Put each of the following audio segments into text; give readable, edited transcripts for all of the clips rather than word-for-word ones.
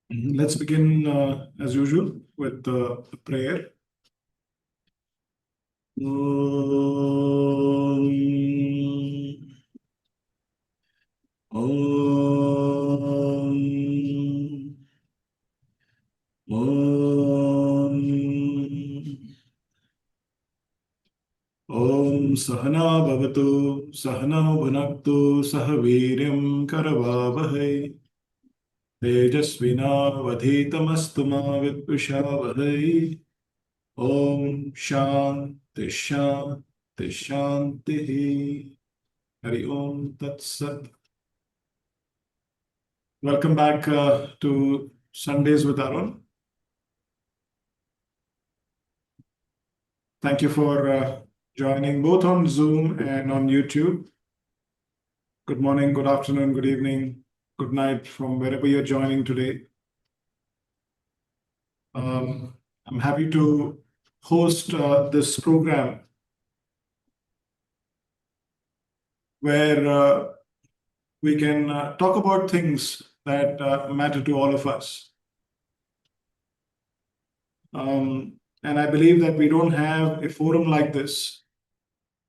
Let's begin as usual with the prayer. Om. Om. Om. Om Sahana Bhavatu Sahana Bhunaktu Sahaviryam Karavavahai Tejasvinavadhitamastu ma Vidvishavahai. Om Shanti Shanti Shanti. Hari Om Tat Sat. Welcome back to Sundays with Arun. Thank you for joining both on Zoom and on YouTube. Good morning, good afternoon, good evening, good night from wherever you're joining today. I'm happy to host this program where we can talk about things that matter to all of us. And I believe that we don't have a forum like this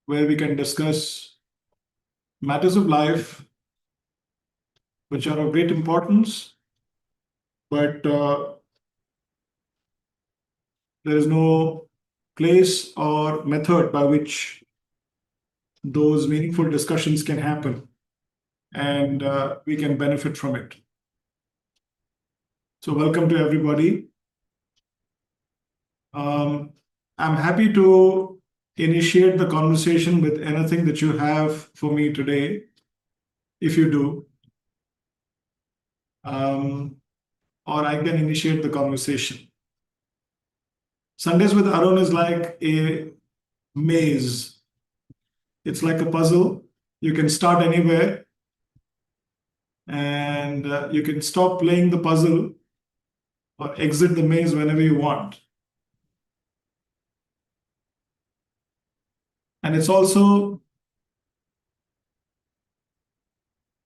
where we can discuss matters of life which are of great importance, but there is no place or method by which those meaningful discussions can happen and we can benefit from it. So welcome to everybody. I'm happy to initiate the conversation with anything that you have for me today, if you do. Or I can initiate the conversation. Sundays with Arun is like a maze. It's like a puzzle. You can start anywhere and you can stop playing the puzzle or exit the maze whenever you want. And it's also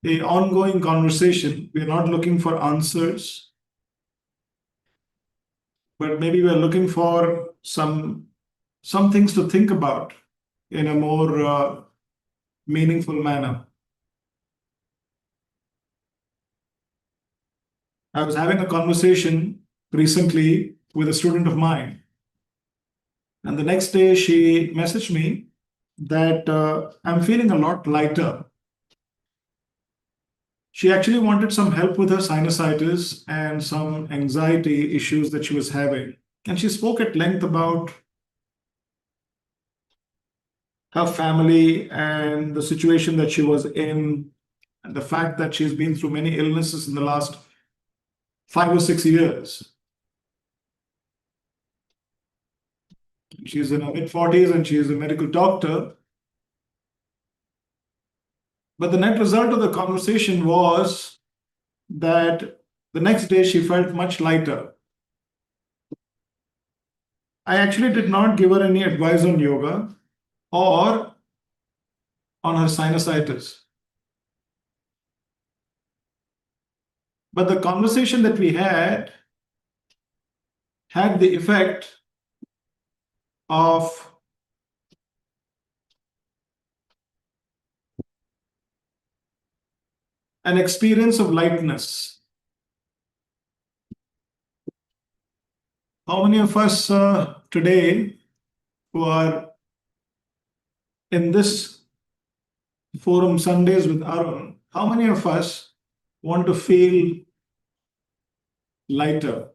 an ongoing conversation. We're not looking for answers, but maybe we're looking for some things to think about in a more meaningful manner. I was having a conversation recently with a student of mine, and the next day she messaged me that I'm feeling a lot lighter. She actually wanted some help with her sinusitis and some anxiety issues that she was having. And she spoke at length about her family and the situation that she was in, and the fact that she's been through many illnesses in the last 5 or 6 years. She's in her mid-40s and she is a medical doctor. But the net result of the conversation was that the next day she felt much lighter. I actually did not give her any advice on yoga or on her sinusitis. But the conversation that we had the effect of an experience of lightness. How many of us today who are in this forum Sundays with Arun, how many of us want to feel lighter?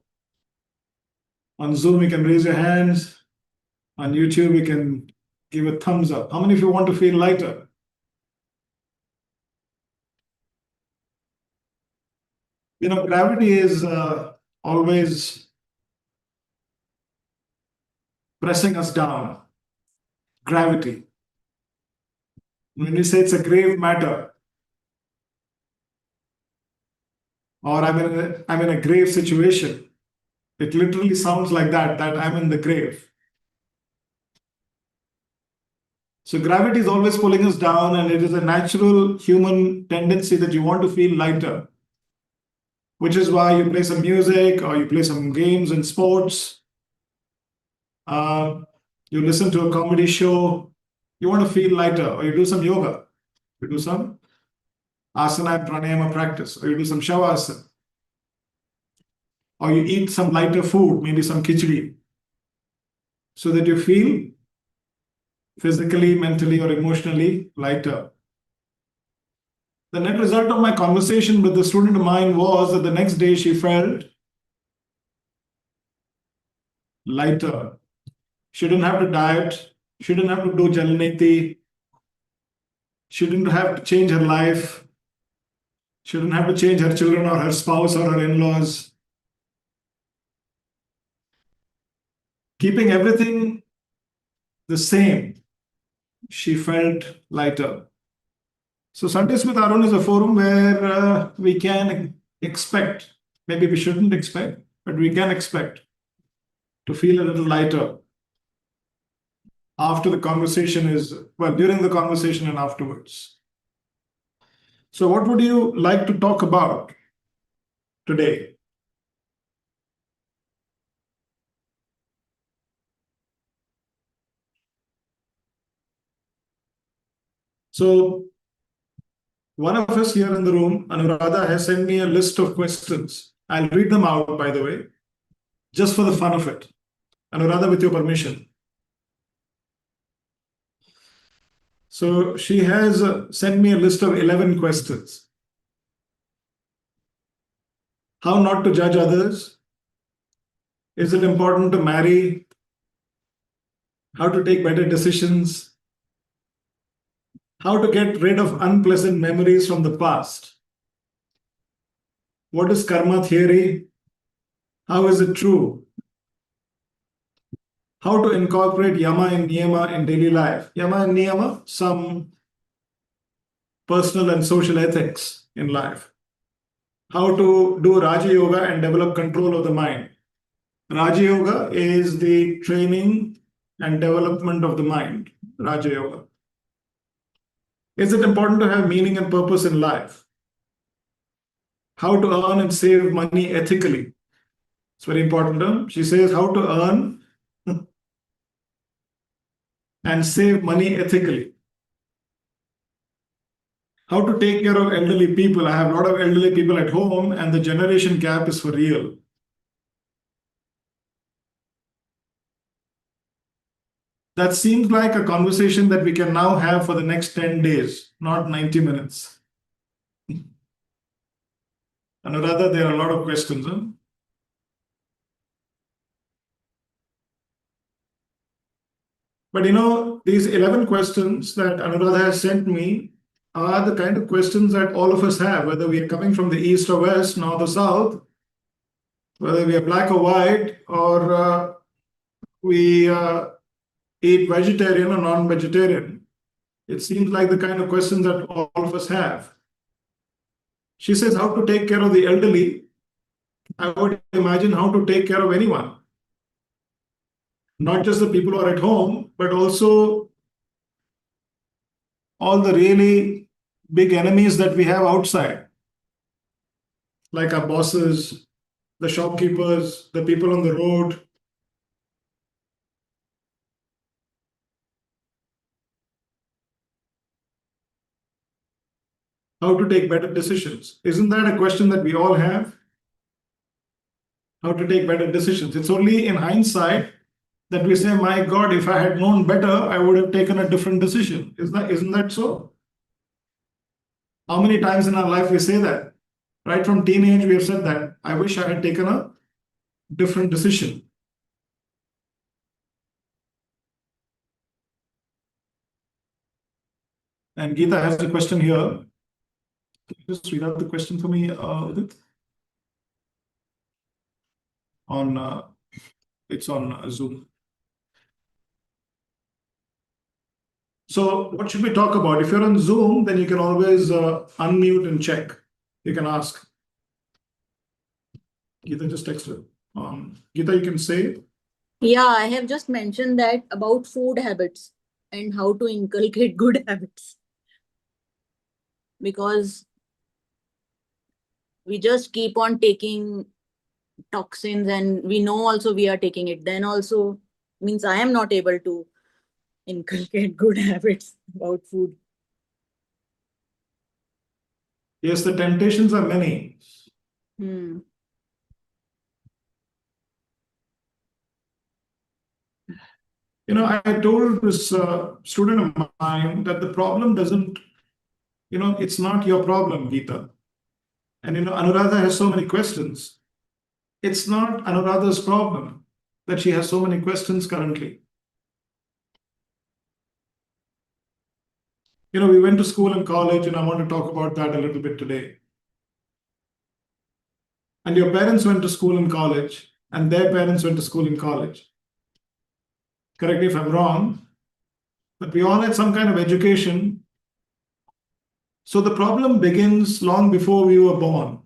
On Zoom, you can raise your hands. On YouTube, you can give a thumbs up. How many of you want to feel lighter? You know, gravity is always pressing us down. Gravity. When we say it's a grave matter, or I'm in a grave situation, it literally sounds like that I'm in the grave. So gravity is always pulling us down, and it is a natural human tendency that you want to feel lighter. which is why you play some music or you play some games and sports. You listen to a comedy show. You want to feel lighter, or you do some yoga. You do some asana and pranayama practice, or you do some shavasana, or you eat some lighter food, maybe some khichdi, so that you feel physically, mentally, or emotionally lighter. The net result of my conversation with the student of mine was that the next day she felt lighter. She didn't have to diet. She didn't have to do Jalaniti. She didn't have to change her life. She didn't have to change her children or her spouse or her in-laws. Keeping everything the same, she felt lighter. So Sundays with Arun is a forum where we can expect, maybe we shouldn't expect, but we can expect to feel a little lighter after the conversation is, well, during the conversation and afterwards. So what would you like to talk about today? So one of us here in the room, Anuradha, has sent me a list of questions. I'll read them out, by the way, just for the fun of it. Anuradha, with your permission. So she has sent me a list of 11 questions. How not to judge others? Is it important to marry? How to take better decisions? How to get rid of unpleasant memories from the past? What is karma theory? How is it true? How to incorporate yama and niyama in daily life? Yama and niyama, some personal and social ethics in life. How to do Raja Yoga and develop control of the mind. Raja Yoga is the training and development of the mind. Raja Yoga. Is it important to have meaning and purpose in life? How to earn and save money ethically. It's very important. She says how to earn and save money ethically. How to take care of elderly people. I have a lot of elderly people at home, and the generation gap is for real. That seems like a conversation that we can now have for the next 10 days, not 90 minutes. And rather, there are a lot of questions. Huh? But you know, these 11 questions that Anuradha has sent me are the kind of questions that all of us have, whether we are coming from the east or west, north or south, whether we are black or white, or we eat vegetarian or non-vegetarian. It seems like the kind of questions that all of us have. She says how to take care of the elderly. I would imagine how to take care of anyone. Not just the people who are at home, but also all the really big enemies that we have outside, like our bosses, the shopkeepers, the people on the road. How to take better decisions. Isn't that a question that we all have? How to take better decisions. It's only in hindsight that we say, my God, if I had known better, I would have taken a different decision. Isn't that so? How many times in our life we say that? Right from teenage, we have said that. I wish I had taken a different decision. And Geeta has a question here. Just read out the question for me, Udit. It's on Zoom. So what should we talk about? If you're on Zoom, then you can always unmute and check. You can ask. Geeta just texted. Geeta, you can say. Yeah, I have just mentioned that about food habits and how to inculcate good habits. Because we just keep on taking toxins, and we know also we are taking it, then also means I am not able to inculcate good habits about food. Yes, the temptations are many. Hmm. I told this student of mine that the problem doesn't, it's not your problem, Geeta. And Anuradha has so many questions. It's not Anuradha's problem that she has so many questions currently. We went to school and college, and I want to talk about that a little bit today. And your parents went to school and college, and their parents went to school and college. Correct me if I'm wrong, but we all had some kind of education. So the problem begins long before we were born.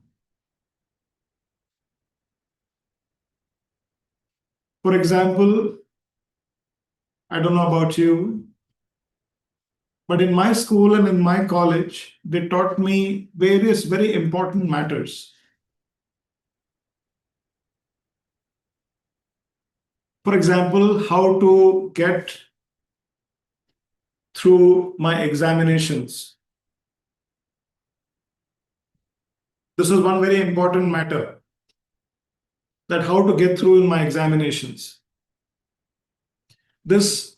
For example, I don't know about you, but in my school and in my college, they taught me various very important matters. For example, how to get through my examinations. This is one very important matter, that how to get through in my examinations. This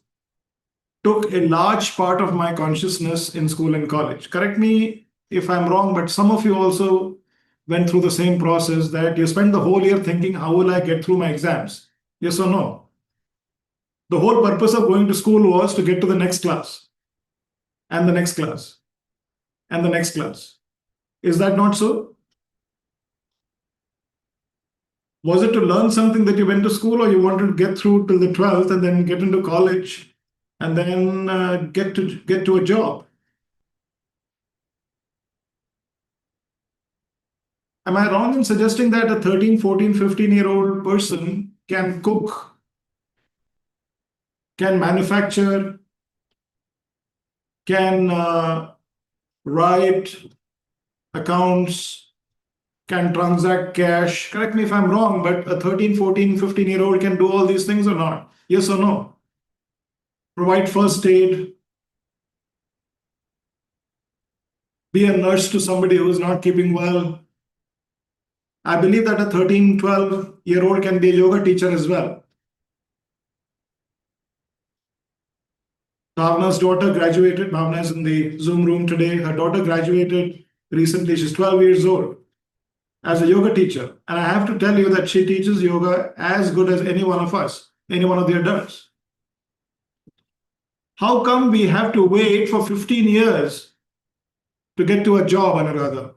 took a large part of my consciousness in school and college. Correct me if I'm wrong, but some of you also went through the same process, that you spend the whole year thinking, how will I get through my exams? Yes or no? The whole purpose of going to school was to get to the next class, and the next class, and the next class. Is that not so? Was it to learn something that you went to school, or you wanted to get through till the 12th and then get into college and then get to a job? Am I wrong in suggesting that a 13, 14, 15-year-old person can cook, can manufacture, can write accounts, can transact cash? Correct me if I'm wrong, but a 13, 14, 15-year-old can do all these things or not? Yes or no? Provide first aid, be a nurse to somebody who's not keeping well. I believe that a 13, 12-year-old can be a yoga teacher as well. Bhavna's daughter graduated. Bhavna is in the Zoom room today. Her daughter graduated recently. She's 12 years old as a yoga teacher. And I have to tell you that she teaches yoga as good as any one of us, any one of the adults. How come we have to wait for 15 years to get to a job, Anuradha?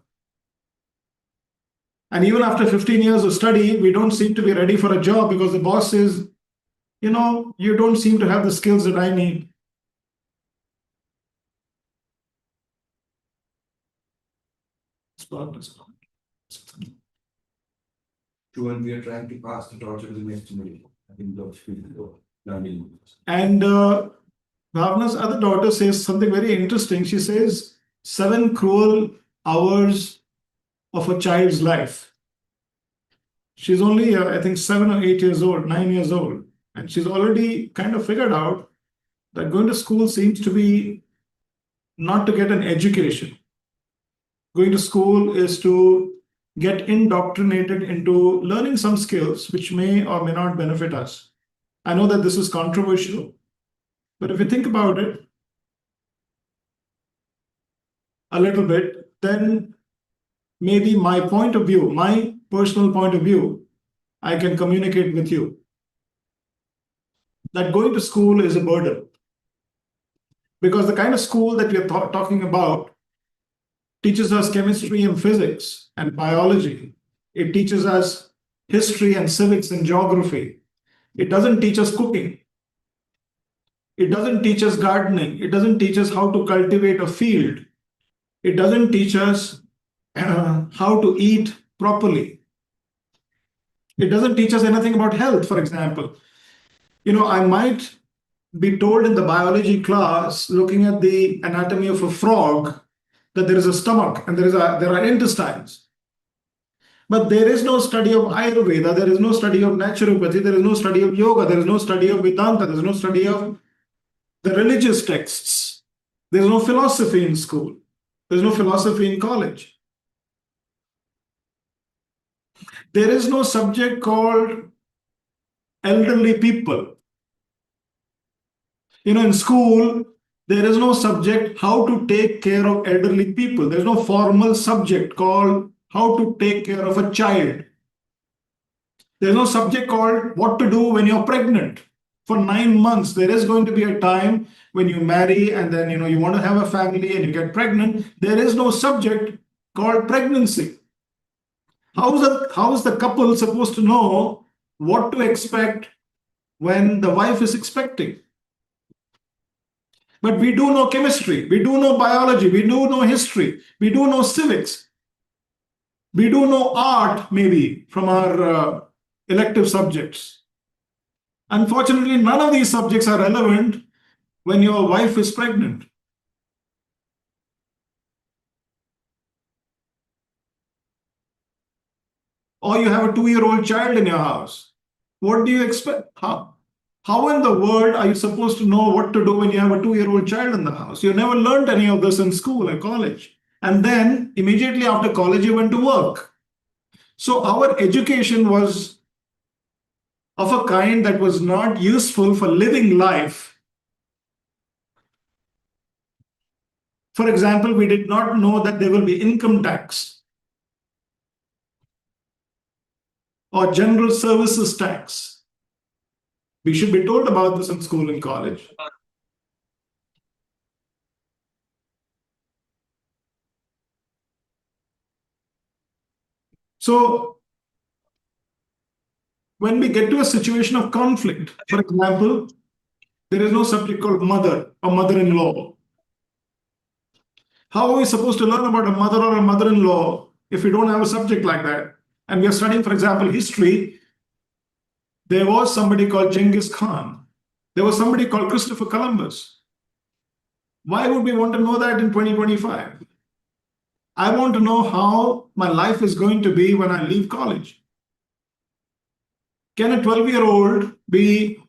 And even after 15 years of study, we don't seem to be ready for a job because the boss says, you don't seem to have the skills that I need. When we are trying to pass the torch to the next generation, I think those people learning. And Bhavna's other daughter says something very interesting. She says 7 cruel hours of a child's life. She's only, I think, 7 or 8 years old, 9 years old. And she's already kind of figured out that going to school seems to be not to get an education. Going to school is to get indoctrinated into learning some skills which may or may not benefit us. I know that this is controversial, but if you think about it a little bit, then maybe my point of view, my personal point of view, I can communicate with you. That going to school is a burden. Because the kind of school that we are talking about teaches us chemistry and physics and biology. It teaches us history and civics and geography. It doesn't teach us cooking. It doesn't teach us gardening. It doesn't teach us how to cultivate a field. It doesn't teach us how to eat properly. It doesn't teach us anything about health, for example. I might be told in the biology class, looking at the anatomy of a frog, that there is a stomach and there are intestines. But there is no study of Ayurveda, there is no study of naturopathy, there is no study of yoga, there is no study of Vedanta, there is no study of the religious texts. There is no philosophy in school. There is no philosophy in college. There is no subject called elderly people. In school, there is no subject how to take care of elderly people. There is no formal subject called how to take care of a child. There is no subject called what to do when you're pregnant. For 9 months, there is going to be a time when you marry and then you want to have a family and you get pregnant. There is no subject called pregnancy. How is the couple supposed to know what to expect when the wife is expecting? But we do know chemistry, we do know biology, we do know history, we do know civics, we do know art maybe from our elective subjects. Unfortunately, none of these subjects are relevant when your wife is pregnant. Or you have a 2-year-old child in your house. What do you expect? How in the world are you supposed to know what to do when you have a 2-year-old child in the house? You never learned any of this in school or college. And then immediately after college, you went to work. So our education was of a kind that was not useful for living life. For example, we did not know that there will be income tax or general services tax. We should be told about this in school and college. So when we get to a situation of conflict, for example, there is no subject called mother or mother-in-law. How are we supposed to learn about a mother or a mother-in-law if we don't have a subject like that? And we are studying, for example, history. There was somebody called Genghis Khan. There was somebody called Christopher Columbus. Why would we want to know that in 2025? I want to know how my life is going to be when I leave college. Can a 12-year-old be,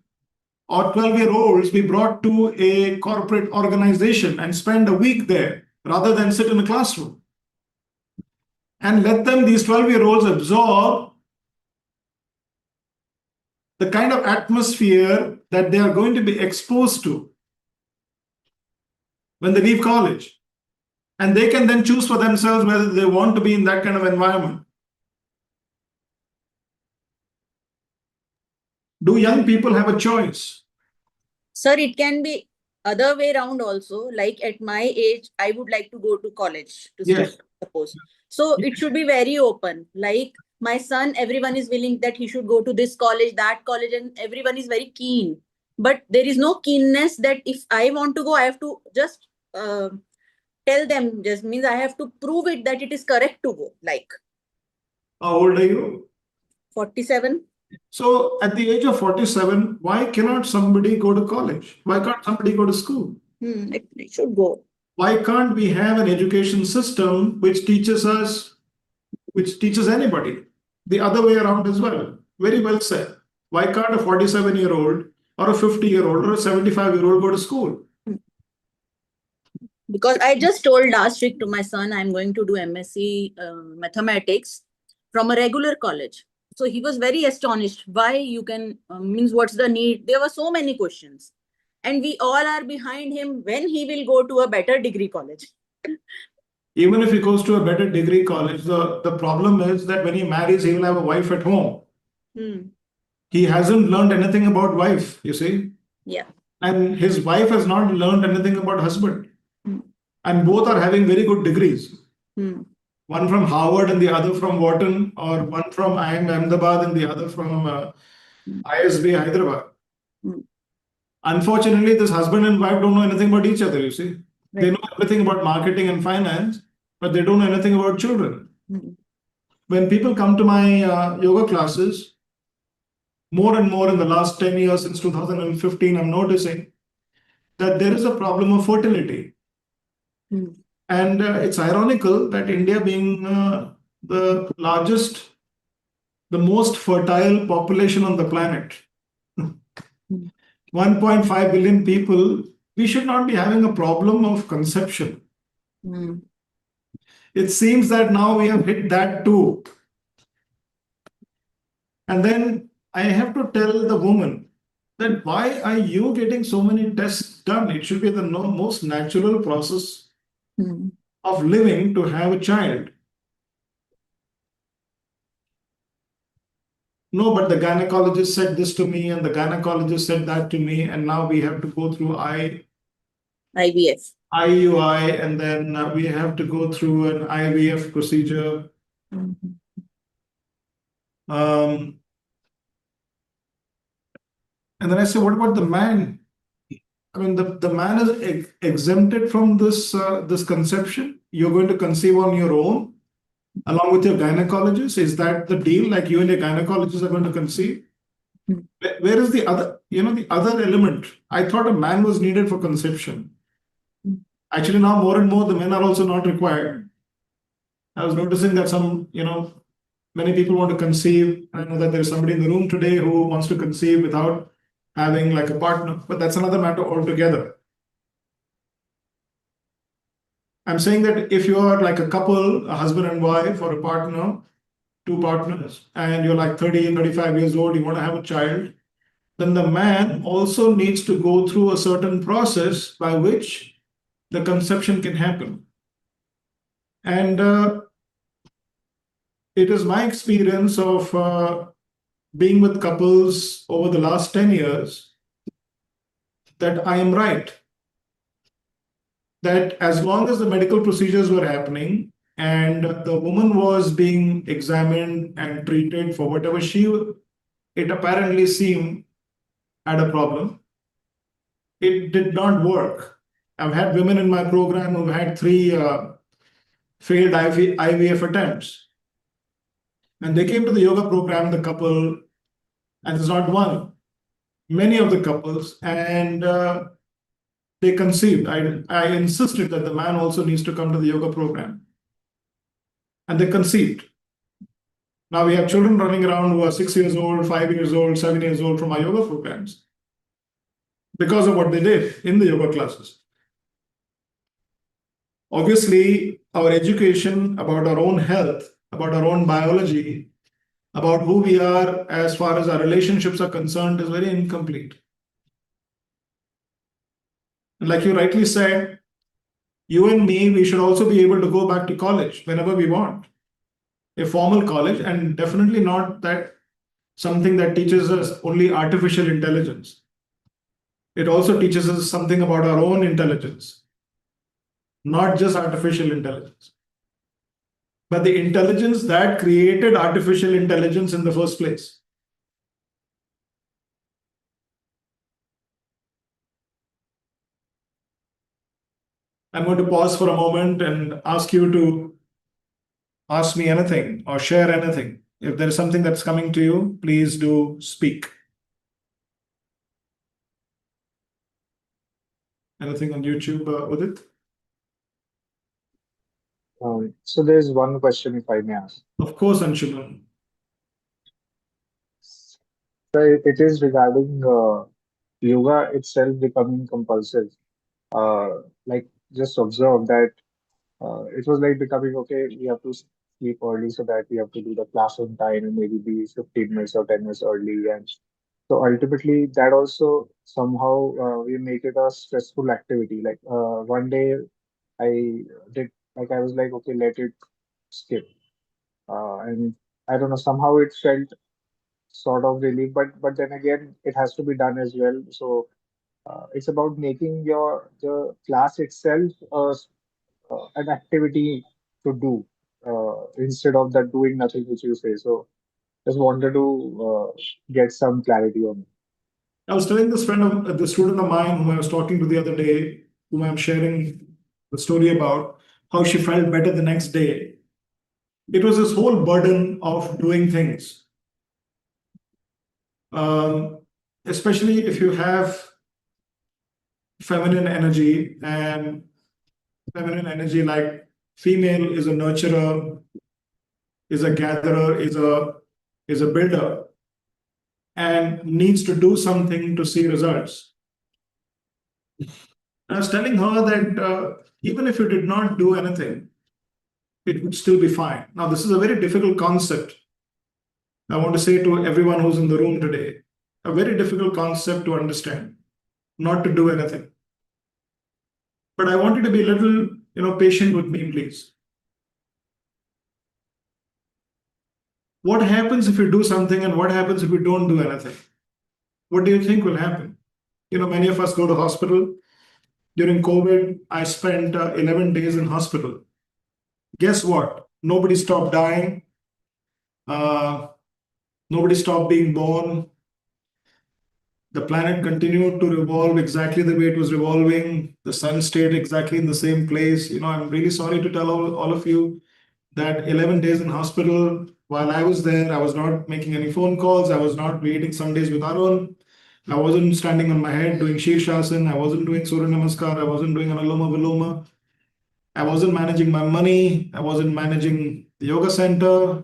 or 12-year-olds be brought to a corporate organization and spend a week there rather than sit in a classroom? And let them, these 12-year-olds, absorb the kind of atmosphere that they are going to be exposed to when they leave college. And they can then choose for themselves whether they want to be in that kind of environment. Do young people have a choice? Sir, it can be other way around also. Like at my age, I would like to go to college to Yes. study, suppose. So it should be very open. Like my son, everyone is willing that he should go to this college, that college, and everyone is very keen. But there is no keenness that if I want to go, I have to just tell them. Just means I have to prove it that it is correct to go. Like How old are you? 47. So at the age of 47, why cannot somebody go to college? Why can't somebody go to school? It should go. Why can't we have an education system which teaches anybody the other way around as well? Very well said. Why can't a 47-year-old or a 50-year-old or a 75-year-old go to school? Because I just told last week to my son, I'm going to do MSc mathematics from a regular college. So he was very astonished. Why you can, means what's the need? There were so many questions. And we all are behind him when he will go to a better degree college. Even if he goes to a better degree college, the problem is that when he marries, he will have a wife at home. He hasn't learned anything about wife, you see. Yeah. And his wife has not learned anything about husband. And both are having very good degrees. One from Harvard and the other from Wharton, or one from IIM Ahmedabad and the other from ISB Hyderabad. Unfortunately, this husband and wife don't know anything about each other, you see. Right. They know everything about marketing and finance, but they don't know anything about children. When people come to my yoga classes, more and more in the last 10 years, since 2015, I'm noticing that there is a problem of fertility. And it's ironical that India being the largest, the most fertile population on the planet, 1.5 billion people, we should not be having a problem of conception. Mm. It seems that now we have hit that too. And then I have to tell the woman that why are you getting so many tests done? It should be the most natural process Mm. of living to have a child. No, but the gynecologist said this to me, and the gynecologist said that to me, and now we have to go through IVF. IUI, and then we have to go through an IVF procedure. Mhm. And then I say, what about the man? I mean, the man is exempted from this conception. You're going to conceive on your own, along with your gynecologist. Is that the deal? Like you and your gynecologist are going to conceive? Hmm. Where is the other, the other element? I thought a man was needed for conception. Hmm. Actually, now more and more the men are also not required. I was noticing that many people want to conceive. I know that there's somebody in the room today who wants to conceive without having like a partner, but that's another matter altogether. I'm saying that if you are like a couple, a husband and wife, or a partner, two partners, and you're like 30, 35 years old, you want to have a child, then the man also needs to go through a certain process by which the conception can happen. And it is my experience of being with couples over the last 10 years that I am right. That as long as the medical procedures were happening and the woman was being examined and treated for whatever it apparently seemed had a problem, it did not work. I've had women in my program who've had 3 failed IVF attempts. And they came to the yoga program, the couple, and it's not one, many of the couples, and they conceived. I insisted that the man also needs to come to the yoga program. And they conceived. Now we have children running around who are 6 years old, 5 years old, 7 years old from our yoga programs because of what they did in the yoga classes. Obviously, our education about our own health, about our own biology, about who we are as far as our relationships are concerned is very incomplete. And like you rightly said, you and me, we should also be able to go back to college whenever we want. A formal college, and definitely not that something that teaches us only artificial intelligence. It also teaches us something about our own intelligence, not just artificial intelligence, but the intelligence that created artificial intelligence in the first place. I'm going to pause for a moment and ask you to ask me anything or share anything. If there is something that's coming to you, please do speak. Anything on YouTube, Udit? So there's one question, if I may ask. Of course, Anshuman. So it is regarding yoga itself becoming compulsive. Like just observe that it was like becoming okay. We have to sleep early so that we have to do the class on time and maybe be 15 minutes or 10 minutes early. And so ultimately, that also somehow we make it a stressful activity. Like one day I did, like I was like, okay, let it skip. And I don't know, somehow it felt sort of relief, but then again, it has to be done as well. So it's about making the class itself an activity to do instead of that doing nothing, which you say. So just wanted to get some clarity on it. I was telling this student of mine whom I was talking to the other day, whom I'm sharing the story about, how she felt better the next day. It was this whole burden of doing things. Um, Especially if you have feminine energy, and feminine energy, like female is a nurturer, is a gatherer, is a builder, and needs to do something to see results. I was telling her that even if you did not do anything, it would still be fine. Now, this is a very difficult concept. I want to say to everyone who's in the room today, a very difficult concept to understand, not to do anything. But I want you to be a little, patient with me, please. What happens if you do something and what happens if you don't do anything? What do you think will happen? Many of us go to hospital. During COVID, I spent 11 days in hospital. Guess what? Nobody stopped dying. Nobody stopped being born. The planet continued to revolve exactly the way it was revolving. The sun stayed exactly in the same place. I'm really sorry to tell all of you that 11 days in hospital, while I was there, I was not making any phone calls. I was not eating Sundays with Arun. I wasn't standing on my head doing Shirshasana. I wasn't doing Surya Namaskar. I wasn't doing Anuloma Viloma. I wasn't managing my money. I wasn't managing the yoga center.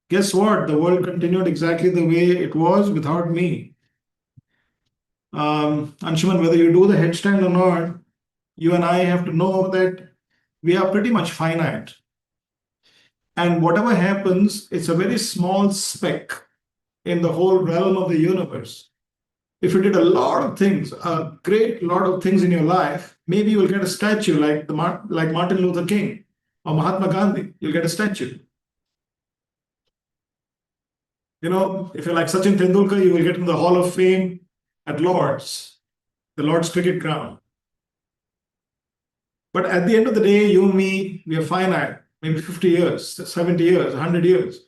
Guess what? The world continued exactly the way it was without me. Anshuman, whether you do the headstand or not, you and I have to know that we are pretty much finite. And whatever happens, it's a very small speck in the whole realm of the universe. If you did a lot of things, a great lot of things in your life, maybe you will get a statue like Martin Luther King or Mahatma Gandhi. You'll get a statue. If you're like Sachin Tendulkar, you will get in the Hall of Fame at Lord's, the Lord's cricket ground. But at the end of the day, you and me, we are finite, maybe 50 years, 70 years, 100 years.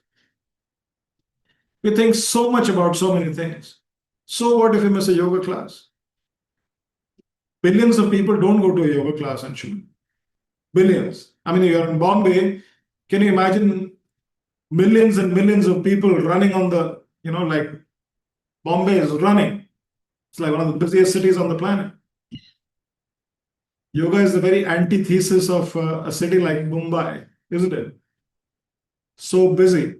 We think so much about so many things. So what if you miss a yoga class? Billions of people don't go to a yoga class, Anshuman. Billions. I mean, you're in Bombay. Can you imagine millions and millions of people running on the, like Bombay is running. It's like one of the busiest cities on the planet. Yoga is the very antithesis of a city like Mumbai, isn't it? So busy.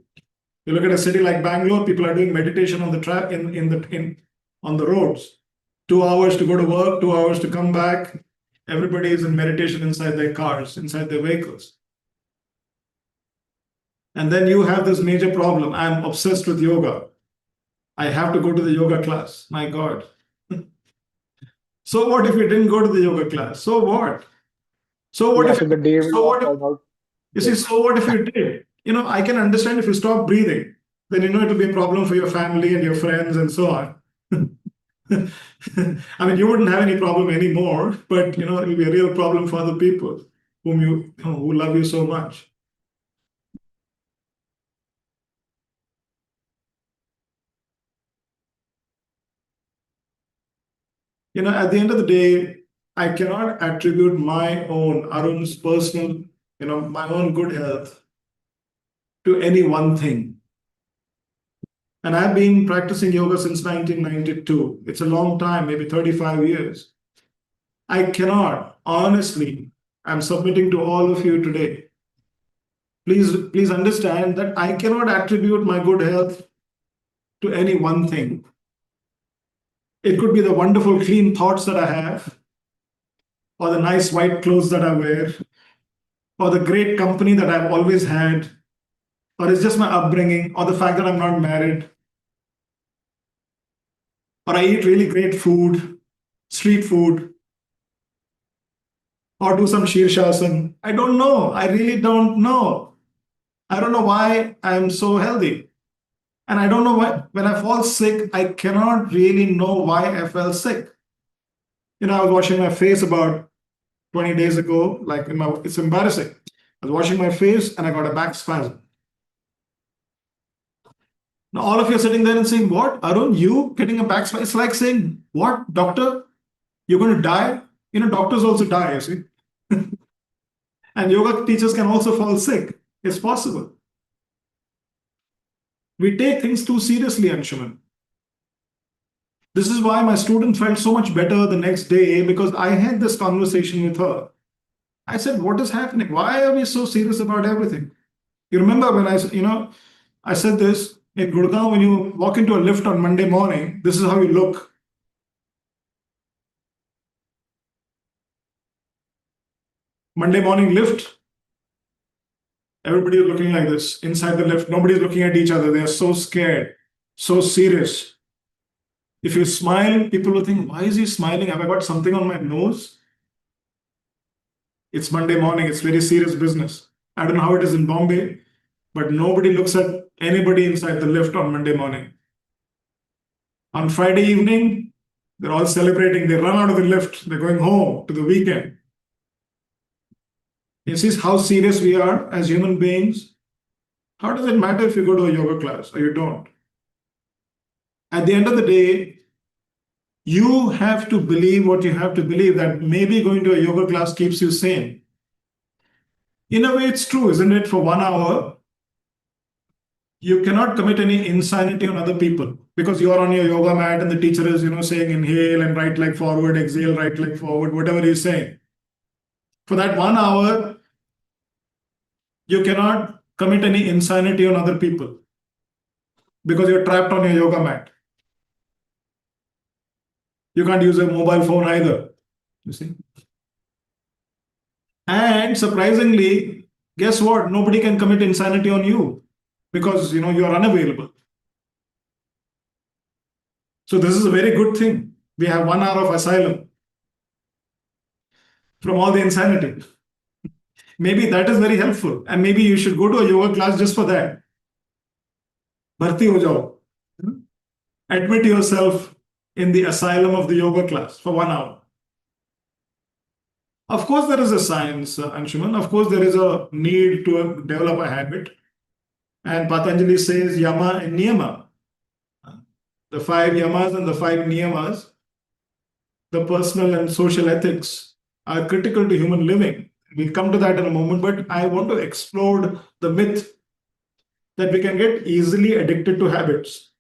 You look at a city like Bangalore, people are doing meditation on the track on the roads. 2 hours to go to work, 2 hours to come back. Everybody is in meditation inside their cars, inside their vehicles. And then you have this major problem. I'm obsessed with yoga. I have to go to the yoga class. My God. So what if you didn't go to the yoga class? So what? So what Yeah, if so the day will so what not if turn out. you see, so what if you did? I can understand if you stop breathing, then it'll be a problem for your family and your friends and so on. I mean, you wouldn't have any problem anymore, but it'll be a real problem for other people who love you so much. At the end of the day, I cannot attribute my own, Arun's personal, my own good health to any one thing. And I've been practicing yoga since 1992. It's a long time, maybe 35 years. I cannot, honestly, I'm submitting to all of you today. Please understand that I cannot attribute my good health to any one thing. It could be the wonderful clean thoughts that I have, or the nice white clothes that I wear, or the great company that I've always had, or it's just my upbringing, or the fact that I'm not married, or I eat really great food, street food, or do some Shirshasana. I don't know. I really don't know. I don't know why I'm so healthy. And I don't know why, when I fall sick, I cannot really know why I fell sick. I was washing my face about 20 days ago, it's embarrassing. I was washing my face and I got a back spasm. Now, all of you are sitting there and saying, what? Arun, you getting a back spasm? It's like saying, what, doctor? You're going to die? Doctors also die, you see. And yoga teachers can also fall sick. It's possible. We take things too seriously, Anshuman. This is why my student felt so much better the next day, because I had this conversation with her. I said, what is happening? Why are we so serious about everything? You remember when I said this in Gurgaon, when you walk into a lift on Monday morning, this is how you look. Monday morning lift, everybody is looking like this inside the lift. Nobody's looking at each other. They are so scared, so serious. If you smile, people will think, why is he smiling? Have I got something on my nose? It's Monday morning. It's very serious business. I don't know how it is in Bombay, but nobody looks at anybody inside the lift on Monday morning. On Friday evening, they're all celebrating. They run out of the lift. They're going home to the weekend. You see how serious we are as human beings? How does it matter if you go to a yoga class or you don't? At the end of the day, you have to believe what you have to believe, that maybe going to a yoga class keeps you sane. In a way, it's true, isn't it? For 1 hour, you cannot commit any insanity on other people because you are on your yoga mat and the teacher is, saying inhale and right leg forward, exhale, right leg forward, whatever he's saying. For that 1 hour, you cannot commit any insanity on other people because you're trapped on your yoga mat. You can't use a mobile phone either, you see. And surprisingly, guess what? Nobody can commit insanity on you because you are unavailable. So this is a very good thing. We have 1 hour of asylum from all the insanity. Maybe that is very helpful, and maybe you should go to a yoga class just for that. Bharti ho jao. Admit yourself in the asylum of the yoga class for 1 hour. Of course, there is a science, Anshuman. Of course, there is a need to develop a habit. And Patanjali says yama and niyama. The 5 yamas and the 5 niyamas, the personal and social ethics, are critical to human living. We'll come to that in a moment, but I want to explode the myth that we can get easily addicted to habits.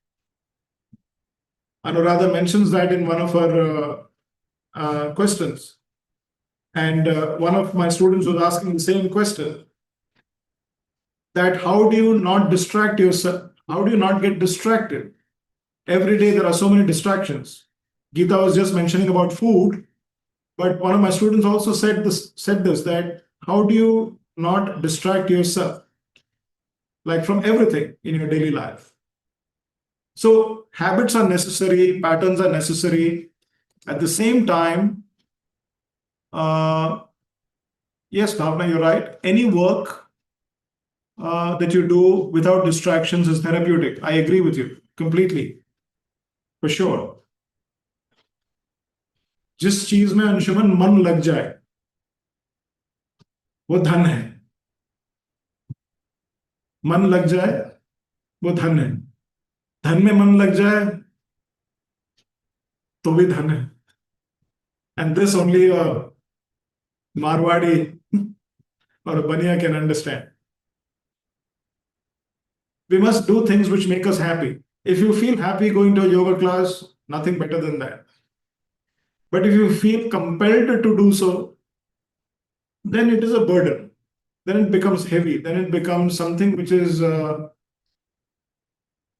Anuradha mentions that in one of her questions. And one of my students was asking the same question, that how do you not distract yourself? How do you not get distracted? Every day there are so many distractions. Geeta was just mentioning about food, but one of my students also said this, that how do you not distract yourself, like from everything in your daily life? So habits are necessary, patterns are necessary. At the same time, yes, Bhavna, you're right. Any work that you do without distractions is therapeutic. I agree with you completely, for sure. जिस चीज में अंशुमन मन लग जाए वो धन है. मन लग जाए वो धन है. धन में मन लग जाए तो भी धन है. And this only a Marwadi or a Baniya can understand. We must do things which make us happy. If you feel happy going to a yoga class, nothing better than that. But if you feel compelled to do so, then it is a burden. Then it becomes heavy. Then it becomes something which is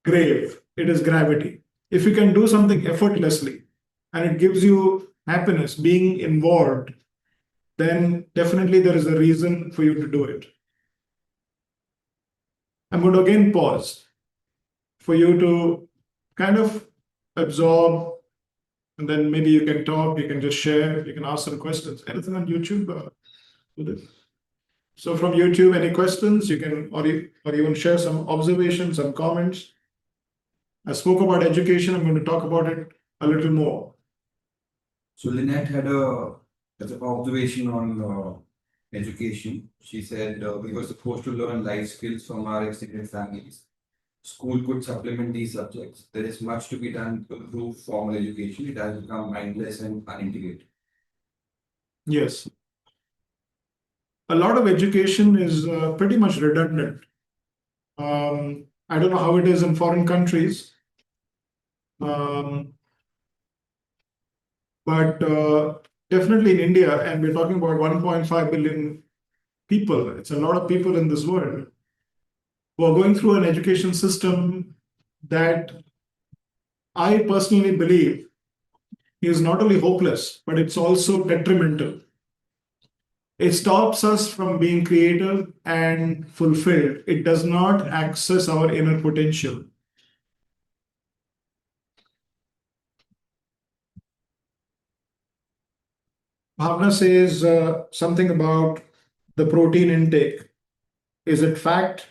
grave. It is gravity. If you can do something effortlessly and it gives you happiness, being involved, then definitely there is a reason for you to do it. I'm going to again pause for you to kind of absorb, and then maybe you can talk, you can just share, you can ask some questions. Anything on YouTube? Do this. So from YouTube, any questions you can, or even share some observations, some comments. I spoke about education. I'm going to talk about it a little more. So Lynette had as an observation on education. She said we were supposed to learn life skills from our extended families. School could supplement these subjects. There is much to be done to improve formal education. It has become mindless and unintegrated. Yes. A lot of education is pretty much redundant. I don't know how it is in foreign countries. But definitely in India, and we're talking about 1.5 billion people. It's a lot of people in this world. who are going through an education system that I personally believe is not only hopeless, but it's also detrimental. It stops us from being creative and fulfilled. It does not access our inner potential. Bhavna says something about the protein intake. Is it fact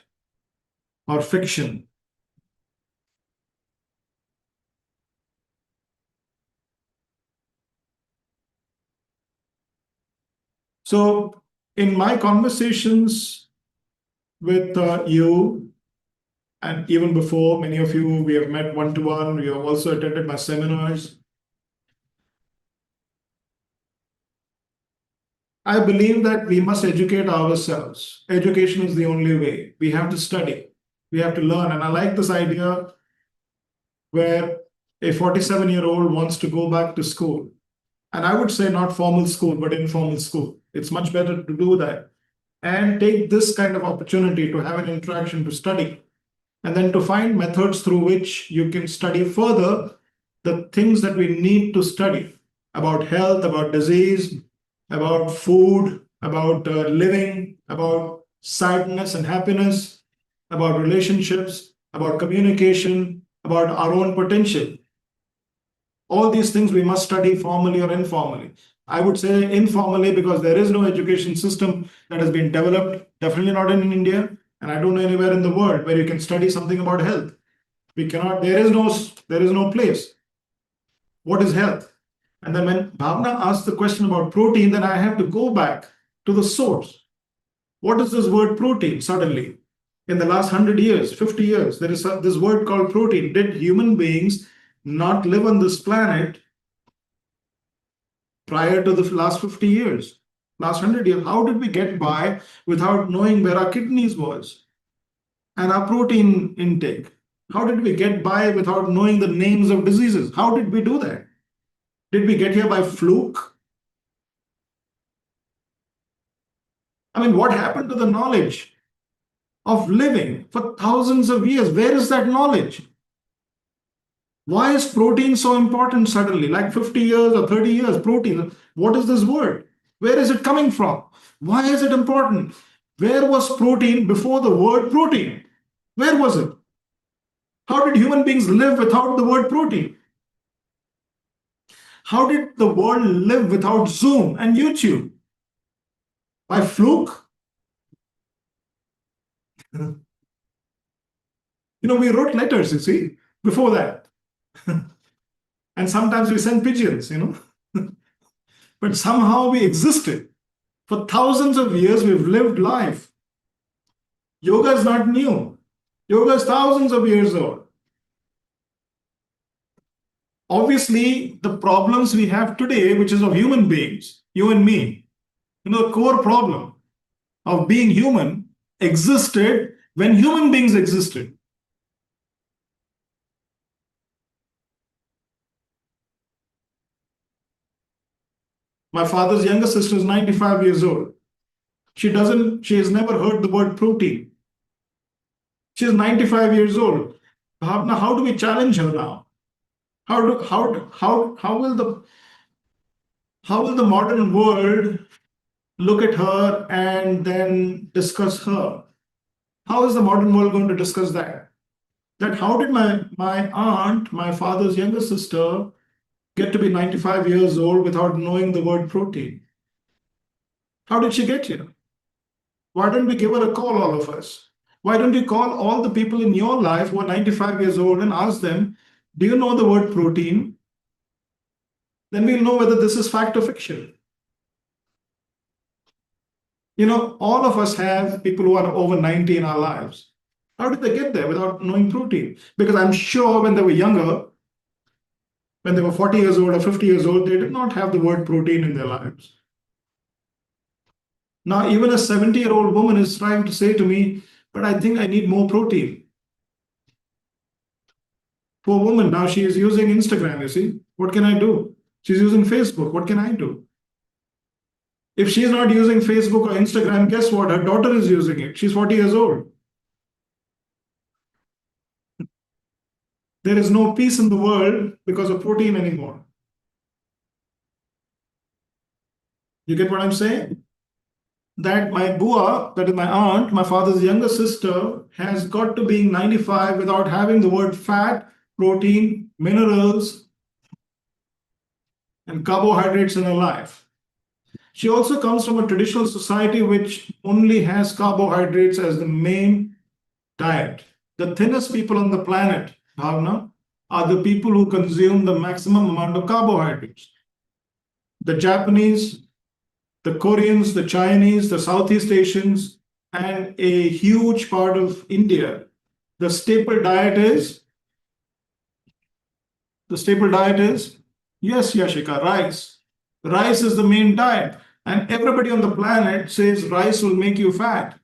or fiction? So, in my conversations with you, and even before, many of you, we have met one to one, we have also attended my seminars. I believe that we must educate ourselves. Education is the only way. We have to study, we have to learn. And I like this idea where a 47-year-old wants to go back to school. And I would say not formal school, but informal school. It's much better to do that and take this kind of opportunity to have an interaction, to study, and then to find methods through which you can study further the things that we need to study about health, about disease, about food, about living, about sadness and happiness, about relationships, about communication, about our own potential. All these things we must study formally or informally. I would say informally because there is no education system that has been developed, definitely not in India, and I don't know anywhere in the world where you can study something about health. We cannot, there is no place. What is health? And then when Bhavna asks the question about protein, then I have to go back to the source. What is this word protein suddenly? In the last 100 years, 50 years, there is this word called protein. Did human beings not live on this planet prior to the last 50 years, last 100 years? How did we get by without knowing where our kidneys was and our protein intake? How did we get by without knowing the names of diseases? How did we do that? Did we get here by fluke? I mean, what happened to the knowledge of living for thousands of years? Where is that knowledge? Why is protein so important suddenly? Like 50 years or 30 years, protein. What is this word? Where is it coming from? Why is it important? Where was protein before the word protein? Where was it? How did human beings live without the word protein? How did the world live without Zoom and YouTube? By fluke? We wrote letters, you see, before that. And sometimes we sent pigeons. But somehow we existed. For thousands of years, we've lived life. Yoga is not new. Yoga is thousands of years old. Obviously, the problems we have today, which is of human beings, you and me, the core problem of being human existed when human beings existed. My father's younger sister is 95 years old. She has never heard the word protein. She's 95 years old. Bhavna, how do we challenge her now? How will the modern world look at her and then discuss her? How is the modern world going to discuss that? That how did my aunt, my father's younger sister, get to be 95 years old without knowing the word protein? How did she get here? Why don't we give her a call, all of us? Why don't you call all the people in your life who are 95 years old and ask them, do you know the word protein? Then we'll know whether this is fact or fiction. All of us have people who are over 90 in our lives. How did they get there without knowing protein? Because I'm sure when they were younger, when they were 40 years old or 50 years old, they did not have the word protein in their lives. Now, even a 70-year-old woman is trying to say to me, but I think I need more protein. Poor woman, now she is using Instagram, you see. What can I do? She's using Facebook. What can I do? If she's not using Facebook or Instagram, guess what? Her daughter is using it. She's 40 years old. there is no peace in the world because of protein anymore. You get what I'm saying? That my bua, that is my aunt, my father's younger sister, has got to being 95 without having the word fat, protein, minerals, and carbohydrates in her life. She also comes from a traditional society which only has carbohydrates as the main diet. The thinnest people on the planet, Bhavna, are the people who consume the maximum amount of carbohydrates. The Japanese, the Koreans, the Chinese, the Southeast Asians, and a huge part of India. The staple diet is, yes, Yashika, rice. Rice is the main diet. And everybody on the planet says rice will make you fat.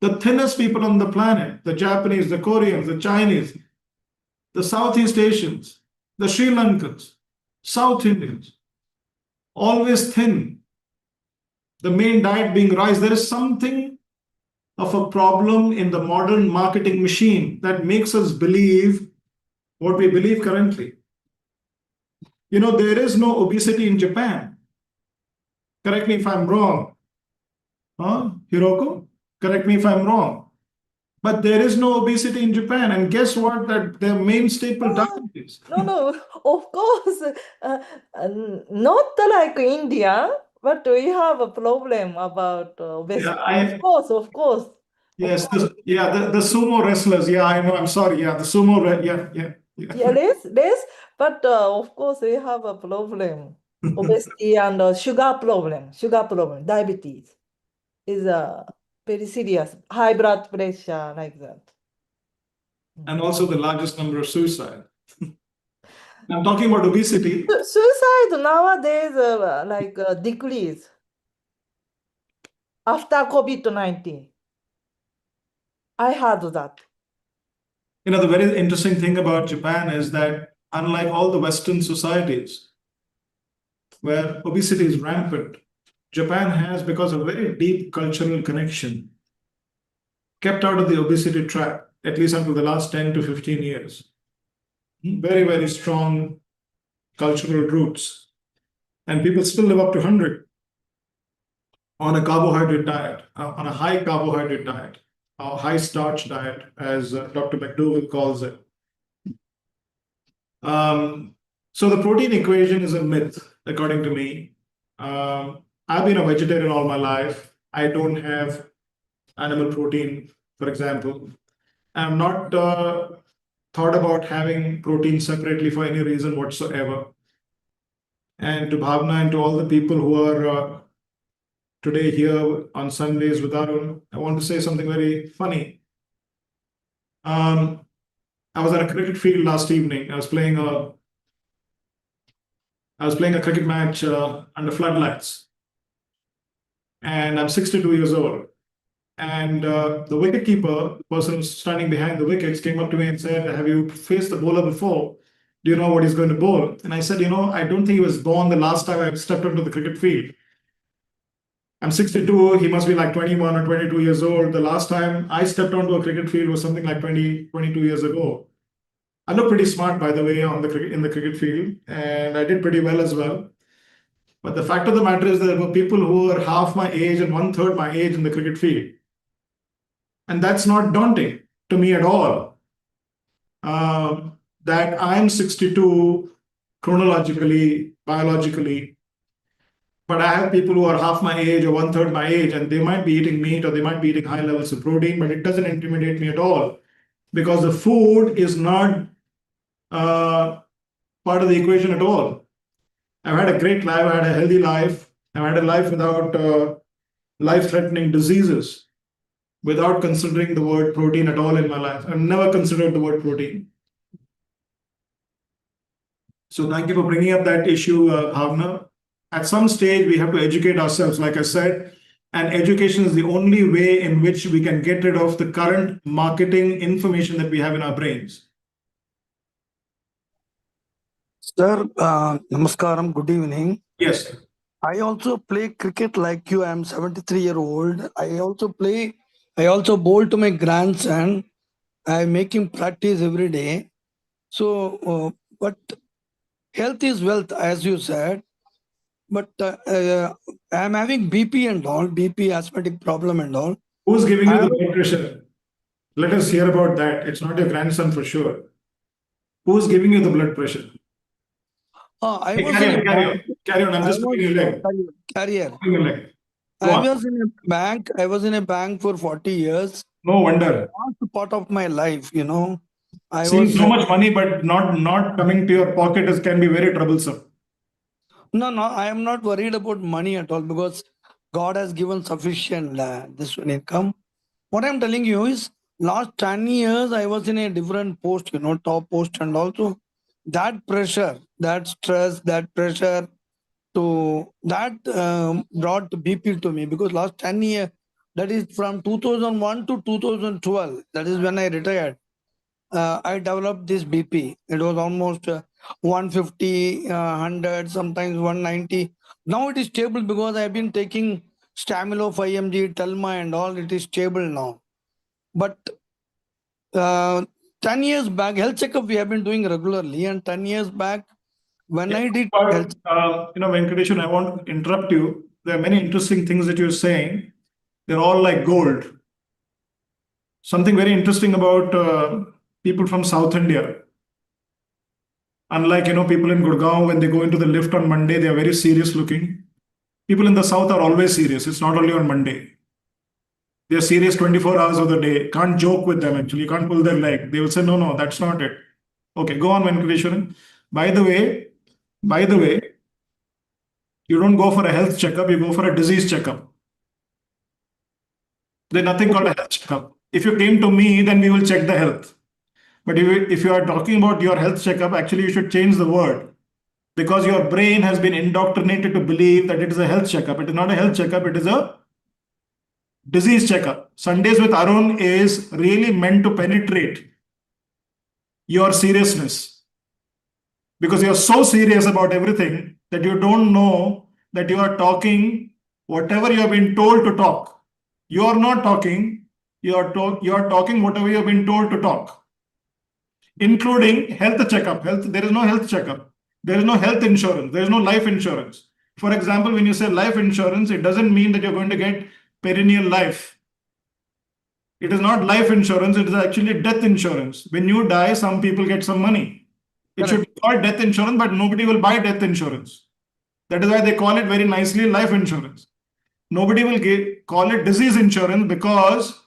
The thinnest people on the planet, the Japanese, the Koreans, the Chinese, the Southeast Asians, the Sri Lankans, South Indians, always thin. The main diet being rice. There is something of a problem in the modern marketing machine that makes us believe what we believe currently. You know, there is no obesity in Japan. Correct me if I'm wrong. Huh? Hiroko? Correct me if I'm wrong. But there is no obesity in Japan. And guess what? That their main staple diet is. No, of course, not like India, but we have a problem about obesity. Of course. Yes, the sumo wrestlers. Yeah, I know. I'm sorry. Yeah, the sumo. Yeah. Yeah, less, but of course we have a problem. Obesity and sugar problem, diabetes is very serious. High blood pressure, like that. And also the largest number of suicide. I'm talking about obesity. Suicide nowadays decrease after COVID-19. I heard that. You know, the very interesting thing about Japan is that unlike all the Western societies where obesity is rampant, Japan has, because of very deep cultural connection, kept out of the obesity trap, at least until the last 10 to 15 years. Very, very strong cultural roots. And people still live up to 100 on a carbohydrate diet, on a high carbohydrate diet, a high starch diet, as Dr. McDougall calls it. So the protein equation is a myth, according to me. I've been a vegetarian all my life. I don't have animal protein, for example. I'm not thought about having protein separately for any reason whatsoever. And to Bhavna and to all the people who are today here on Sundays with Arun, I want to say something very funny. I was at a cricket field last evening. I was playing a cricket match under floodlights, and I'm 62 years old. And the wicketkeeper, the person who's standing behind the wickets, came up to me and said, "Have you faced the bowler before? Do you know what he's going to bowl?" And I said, I don't think he was born the last time I stepped onto the cricket field. I'm 62, he must be like 21 or 22 years old. The last time I stepped onto a cricket field was something like 22 years ago. I look pretty smart, by the way, in the cricket field, and I did pretty well as well. But the fact of the matter is there were people who were half my age and 1/3 my age in the cricket field. And that's not daunting to me at all. That I'm 62 chronologically, biologically, but I have people who are half my age or 1/3 my age, and they might be eating meat or they might be eating high levels of protein, but it doesn't intimidate me at all because the food is not part of the equation at all. I've had a great life, I had a healthy life, I've had a life without life-threatening diseases, without considering the word protein at all in my life. I've never considered the word protein. So thank you for bringing up that issue, Bhavna. At some stage, we have to educate ourselves, like I said, and education is the only way in which we can get rid of the current marketing information that we have in our brains. Sir, namaskaram, good evening. Yes. I also play cricket like you. I'm 73-year-old. I also bowl to my grandson. I make him practice every day. So, but health is wealth, as you said. But I'm having BP and all, BP asthmatic problem and all. Who's giving you I the have- blood pressure? Let us hear about that. It's not your grandson for sure. Who's giving you the blood pressure? I Hey, was in a carry on. bank. Carry on. I'm I just pulling was your leg. carrier. Pulling your leg. Go I on. was in a bank. I was in a bank for 40 years. No wonder. Last part of my life, I Seeing was so much money, but not coming to your pocket is can be very troublesome. no. I am not worried about money at all because God has given sufficient this income. What I'm telling you is, last 10 years I was in a different post, top post, and also that pressure, that stress, that pressure to that brought BP to me because last 10 years, that is from 2001 to 2012, that is when I retired. I developed this BP. It was almost 150, 100, sometimes 190. Now it is stable because I've been taking Stamilo 5 mg, Telma and all. It is stable now. But uh, 10 years back, health checkup we have been doing regularly. And 10 years back, when I did health, But, Venkateshan, I want to interrupt you. There are many interesting things that you're saying. They're all like gold. Something very interesting about people from South India. Unlike, people in Gurgaon, when they go into the lift on Monday, they are very serious looking. People in the South are always serious. It's not only on Monday. They're serious 24 hours of the day. Can't joke with them, actually. You can't pull their leg. They will say, no, that's not it. Okay, go on, Venkateswaran. By the way, you don't go for a health checkup, you go for a disease checkup. There's nothing called a health checkup. If you came to me, then we will check the health. But if you are talking about your health checkup, actually you should change the word because your brain has been indoctrinated to believe that it is a health checkup. It is not a health checkup, it is a disease checkup. Sundays with Arun is really meant to penetrate your seriousness because you're so serious about everything that you don't know that you are talking whatever you have been told to talk. You are not talking, you are talking whatever you have been told to talk, including health checkup. There is no health checkup. There is no health insurance. There is no life insurance. For example, when you say life insurance, it doesn't mean that you're going to get perennial life. It is not life insurance, it is actually death insurance. When you die, some people get some money. It should be called death insurance, but nobody will buy death insurance. That is why they call it very nicely life insurance. Nobody will call it disease insurance because,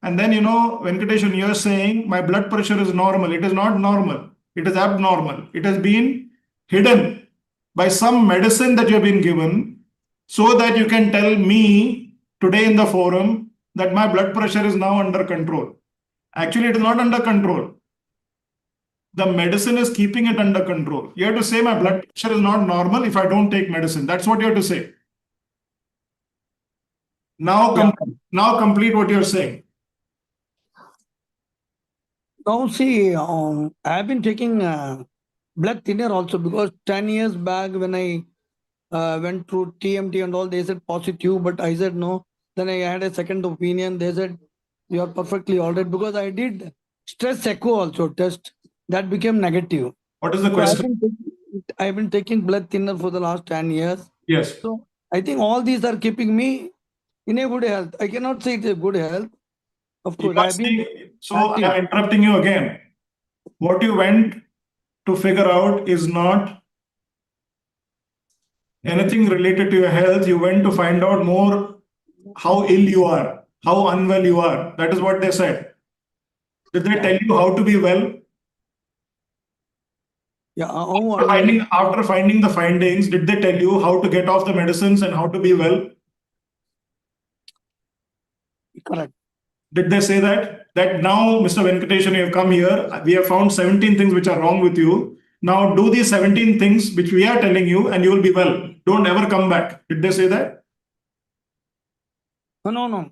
and then, Venkateshan, you're saying my blood pressure is normal. It is not normal. It is abnormal. It has been hidden by some medicine that you have been given so that you can tell me today in the forum that my blood pressure is now under control. Actually, it is not under control. The medicine is keeping it under control. You have to say my blood pressure is not normal if I don't take medicine. That's what you have to say. Now, now complete what you're saying. now see, I've been taking blood thinner also because 10 years back when I went through TMT and all, they said positive, but I said no. Then I had a second opinion. They said you are perfectly all right because I did stress echo also test that became negative. What is the So question? I've been taking blood thinner for the last 10 years. Yes. So I think all these are keeping me in a good health. I cannot say it's a good health. Of course, I've been So active. I'm interrupting you again. What you went to figure out is not anything related to your health. You went to find out more how ill you are, how unwell you are. That is what they said. Did they tell you how to be well? Yeah, After finding the findings, did they tell you how to get off the medicines and how to be well? correct. Did they say that? That now, Mr. Venkateshan, you have come here. We have found 17 things which are wrong with you. Now do these 17 things which we are telling you and you will be well. Don't ever come back. Did they say that? No.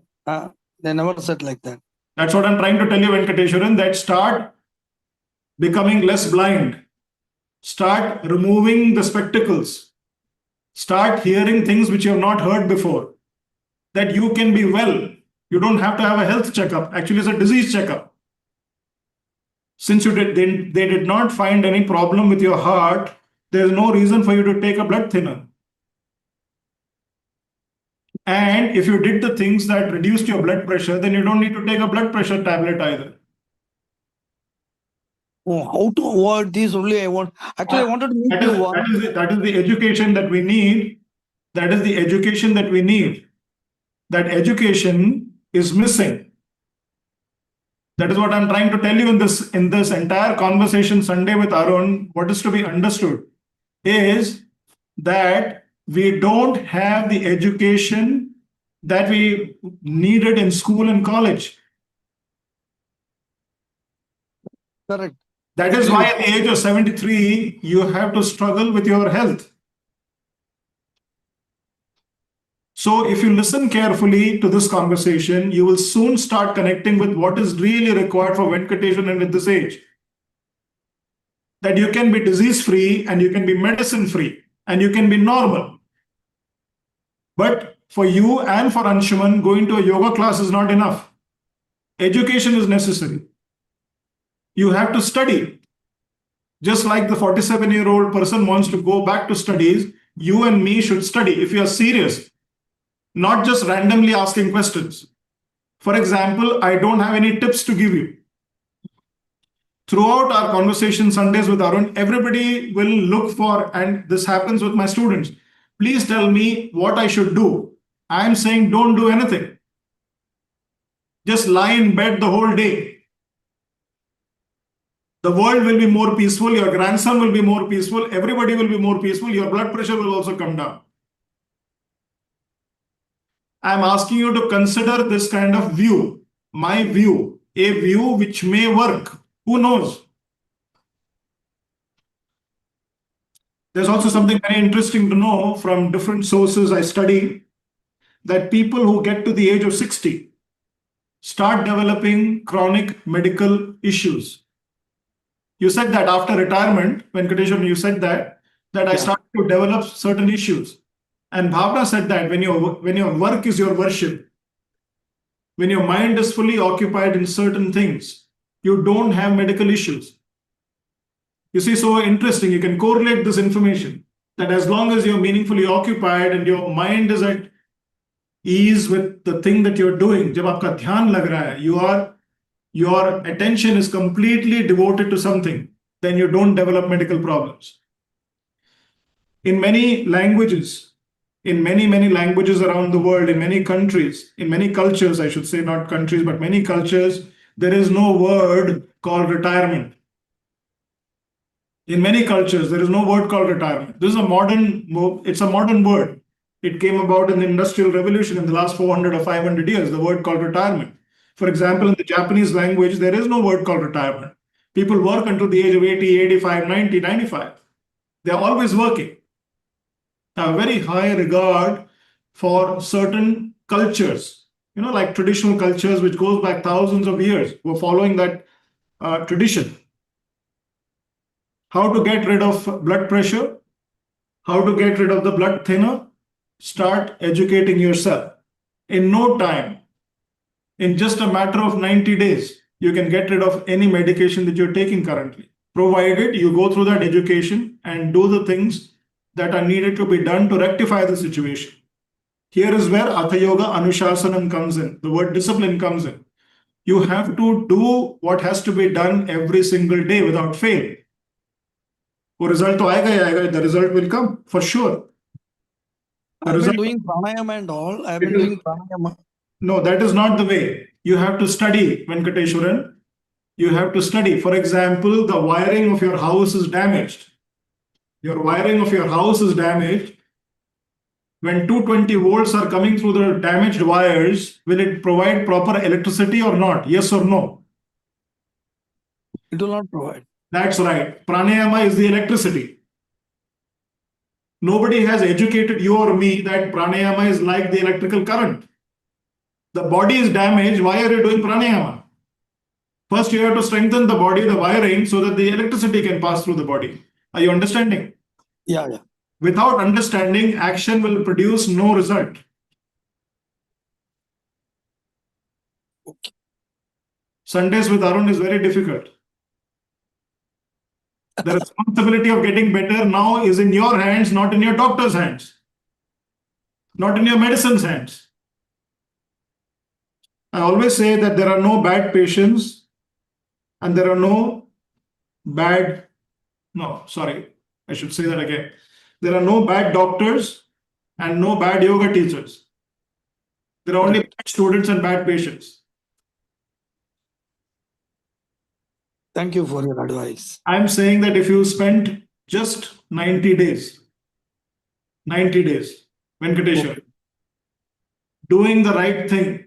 They never said like that. That's what I'm trying to tell you, Venkateswaran, that start becoming less blind. Start removing the spectacles. Start hearing things which you have not heard before. That you can be well. You don't have to have a health checkup. Actually, it's a disease checkup. Since they did not find any problem with your heart, there's no reason for you to take a blood thinner. And if you did the things that reduced your blood pressure, then you don't need to take a blood pressure tablet either. Oh, how to avoid this only I want. Actually, I wanted to meet you once. That is the education that we need. That is the education that we need. That education is missing. That is what I'm trying to tell you in this entire conversation Sunday with Arun. What is to be understood is that we don't have the education that we needed in school and college. Correct. That is why at the age of 73, you have to struggle with your health. So if you listen carefully to this conversation, you will soon start connecting with what is really required for Venkateshwaran at this age. That you can be disease-free and you can be medicine-free and you can be normal. But for you and for Anshuman, going to a yoga class is not enough. Education is necessary. You have to study. Just like the 47-year-old person wants to go back to studies, you and me should study if you are serious, not just randomly asking questions. For example, I don't have any tips to give you. Throughout our conversation Sundays with Arun, everybody will look for, and this happens with my students, please tell me what I should do. I'm saying don't do anything. Just lie in bed the whole day. The world will be more peaceful, your grandson will be more peaceful, everybody will be more peaceful, your blood pressure will also come down. I'm asking you to consider this kind of view, my view, a view which may work. Who knows? There's also something very interesting to know from different sources I study, that people who get to the age of 60 start developing chronic medical issues. You said that after retirement, Venkateshwaran, you said that I started to develop certain issues. And Bhavna said that when your work is your worship, when your mind is fully occupied in certain things, you don't have medical issues. You see, so interesting, you can correlate this information, that as long as you're meaningfully occupied and your mind is at ease with the thing that you're doing, jab aapka dhyan lag raha hai, your attention is completely devoted to something, then you don't develop medical problems. In many languages, in many languages around the world, in many countries, in many cultures, I should say, not countries, but many cultures, there is no word called retirement. In many cultures, there is no word called retirement. This is it's a modern word. It came about in the Industrial Revolution in the last 400 or 500 years, the word called retirement. For example, in the Japanese language, there is no word called retirement. People work until the age of 80, 85, 90, 95. They're always working. I have very high regard for certain cultures, like traditional cultures, which goes back thousands of years. We're following that tradition. How to get rid of blood pressure? How to get rid of the blood thinner? Start educating yourself. In no time, in just a matter of 90 days, you can get rid of any medication that you're taking currently, provided you go through that education and do the things that are needed to be done to rectify the situation. Here is where Atha Yoga Anushasanam comes in. The word discipline comes in. You have to do what has to be done every single day without fail. The result will come for sure. I've been doing pranayama and all. I've been doing pranayama. No, that is not the way. You have to study, Venkateshwaran. You have to study. For example, the wiring of your house is damaged. Your wiring of your house is damaged. When 220 volts are coming through the damaged wires, will it provide proper electricity or not? Yes or no? It will not provide. That's right. Pranayama is the electricity. Nobody has educated you or me that pranayama is like the electrical current. The body is damaged. Why are you doing pranayama? First, you have to strengthen the body, the wiring, so that the electricity can pass through the body. Are you understanding? Yeah. Without understanding, action will produce no result. Okay. Sundays with Arun is very difficult. The responsibility of getting better now is in your hands, not in your doctor's hands, not in your medicine's hands. I always say that there are no bad patients and there are no bad, no, sorry, I should say that again. There are no bad doctors and no bad yoga teachers. There are only bad students and bad patients. Thank you for your advice. I'm saying that if you spend just 90 days, Venkateshwar, doing the right thing,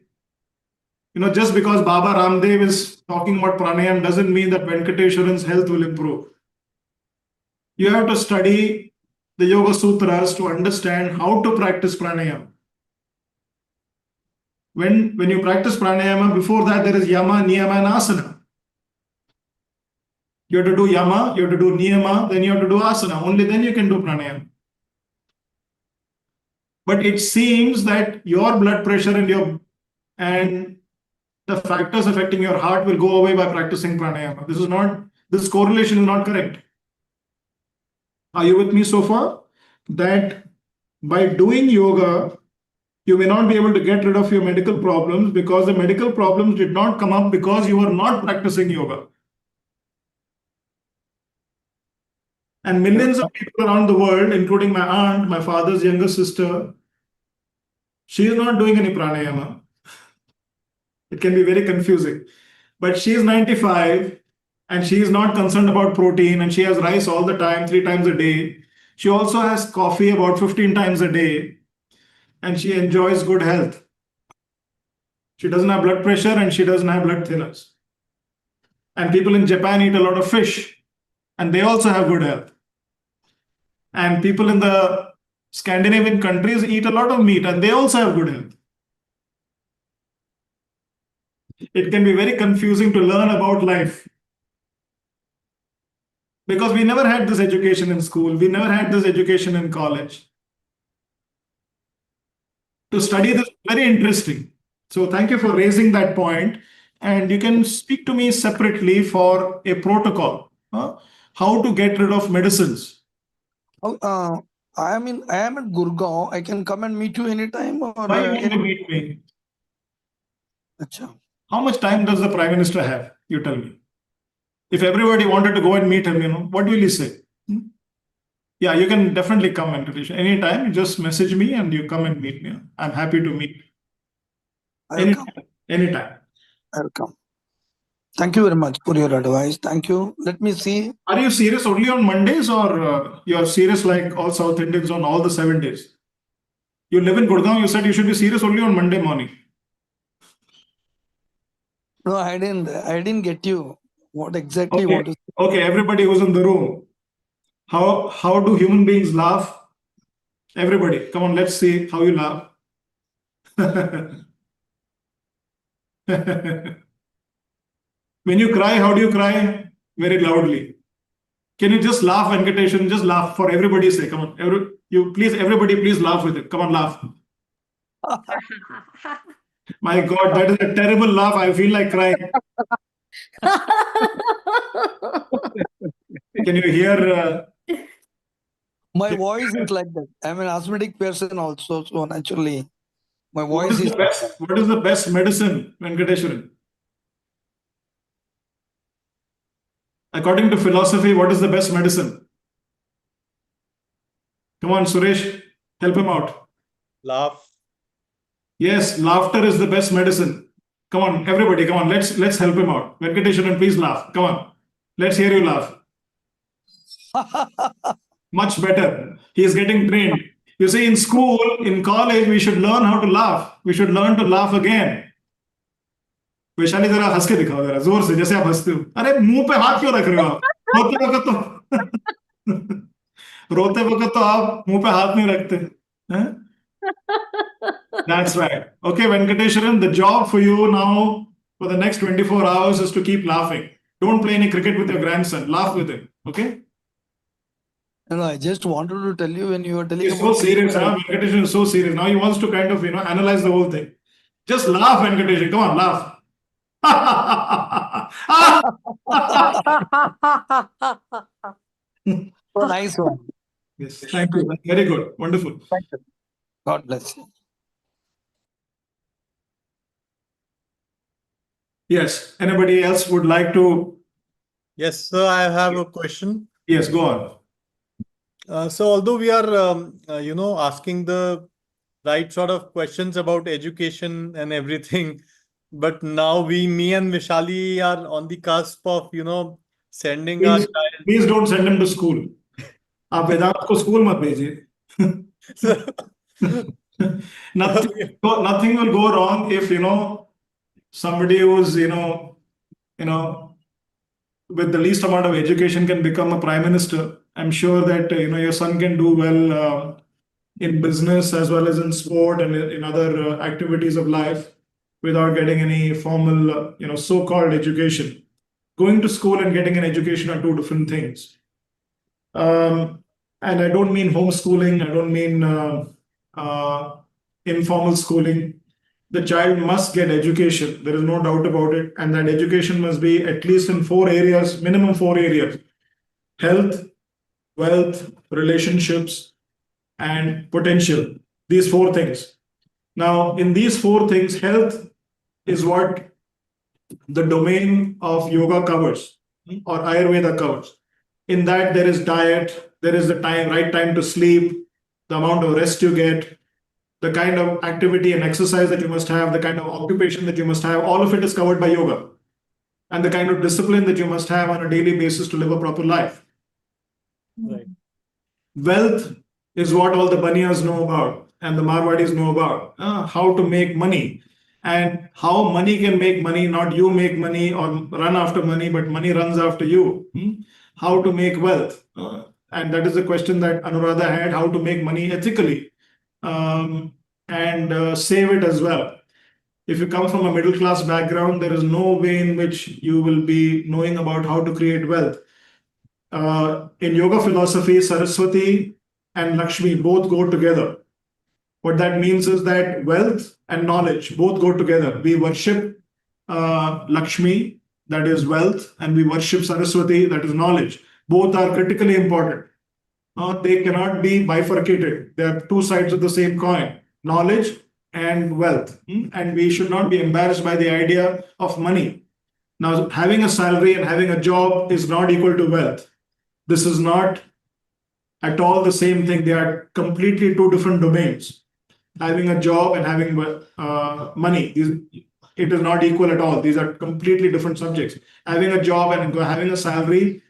just because Baba Ramdev is talking about pranayam doesn't mean that Venkateshwaran's health will improve. You have to study the Yoga Sutras to understand how to practice pranayam. When you practice pranayama, before that there is yama, niyama, and asana. You have to do yama, you have to do niyama, then you have to do asana. Only then you can do pranayama. But it seems that your blood pressure and the factors affecting your heart will go away by practicing pranayama. This correlation is not correct. Are you with me so far? That by doing yoga, you may not be able to get rid of your medical problems because the medical problems did not come up because you were not practicing yoga. And millions of people around the world, including my aunt, my father's younger sister, she is not doing any pranayama. It can be very confusing. But she is 95 and she is not concerned about protein and she has rice all the time, 3 times a day. She also has coffee about 15 times a day and she enjoys good health. She doesn't have blood pressure and she doesn't have blood thinners. And people in Japan eat a lot of fish and they also have good health. And people in the Scandinavian countries eat a lot of meat and they also have good health. It can be very confusing to learn about life because we never had this education in school. We never had this education in college. To study this is very interesting. So thank you for raising that point. And you can speak to me separately for a protocol. How to get rid of medicines. I am at Gurgaon. I can come and meet you anytime. Or Why you want to meet me? Achha. How much time does the Prime Minister have? You tell me. If everybody wanted to go and meet him, what will he say? Yeah, you can definitely come, Venkatesh. Anytime, you just message me and you come and meet me. I'm happy to meet. Anytime. I'll come. Thank you very much for your advice. Thank you. Let me see. Are you serious only on Mondays or you're serious like all South Indians on all the 7 days? You live in Gurgaon, you said you should be serious only on Monday morning. No, I didn't get you. What exactly Okay. want to say? Okay, everybody who's in the room. How do human beings laugh? Everybody, come on, let's see how you laugh. When you cry, how do you cry? Very loudly. Can you just laugh, Venkatesh, and just laugh for everybody's sake? Come on, everybody, please laugh with it. Come on, laugh. My God, that is a terrible laugh. I feel like crying. Can you hear? My voice is like that. I'm an asthmatic person also, so naturally, my voice is. What is the best medicine, Venkateshwaran? According to philosophy, what is the best medicine? Come on, Suresh, help him out. Laugh. Yes, laughter is the best medicine. Come on, everybody, come on, let's help him out. Venkateshwaran, please laugh. Come on, let's hear you laugh. Much better. He is getting trained. You see, in school, in college, we should learn how to laugh. We should learn to laugh again. Vaishali जरा हंस के दिखाओ जरा जोर से जैसे आप हंसते हो अरे मुंह पे हाथ क्यों रख रहे हो आप रोते वक्त तो आप मुंह पे हाथ नहीं रखते हैं? That's right. Okay, Venkateshwaran, the job for you now for the next 24 hours is to keep laughing. Don't play any cricket with your grandson. Laugh with him. Okay? No, I just wanted to tell you when you were telling He's so serious, huh? Venkateshwaran is so serious. Now he wants to kind of, analyze the whole thing. Just laugh, Venkateshwaran. Come on, laugh. So nice one. Yes, thank you. Very good. Wonderful. Thank you. God bless you. Yes. Anybody else would like to? Yes, sir, I have a question. Yes, go on. So although we are, asking the right sort of questions about education and everything, but now me and Vishali are on the cusp of, sending our Please, child. please don't send him to school. आप वेदांत को school मत भेजिए. Nothing will go wrong if somebody who's with the least amount of education can become a prime minister. I'm sure that your son can do well in business as well as in sport and in other activities of life without getting any formal so-called education. Going to school and getting an education are two different things. And I don't mean homeschooling, I don't mean informal schooling. The child must get education. There is no doubt about it. And that education must be at least in 4 areas, minimum 4 areas: health, wealth, relationships, and potential. These 4 things. Now, in these 4 things, health is what the domain of yoga covers or Ayurveda covers. In that, there is diet, there is the right time to sleep, the amount of rest you get, the kind of activity and exercise that you must have, the kind of occupation that you must have, all of it is covered by yoga. And the kind of discipline that you must have on a daily basis to live a proper life. Right. Wealth is what all the Baniyas know about and the Marwadis know about. How to make money and how money can make money, not you make money or run after money, but money runs after you. How to make wealth. And that is the question that Anuradha had, how to make money ethically and save it as well. If you come from a middle class background, there is no way in which you will be knowing about how to create wealth. In yoga philosophy, Saraswati and Lakshmi both go together. What that means is that wealth and knowledge both go together. We worship Lakshmi, that is wealth, and we worship Saraswati, that is knowledge. Both are critically important. They cannot be bifurcated. They are 2 sides of the same coin, knowledge and wealth. And we should not be embarrassed by the idea of money. Now, having a salary and having a job is not equal to wealth. This is not at all the same thing. They are completely 2 different domains. Having a job and having money, it is not equal at all. These are completely different subjects. Having a job and having a salary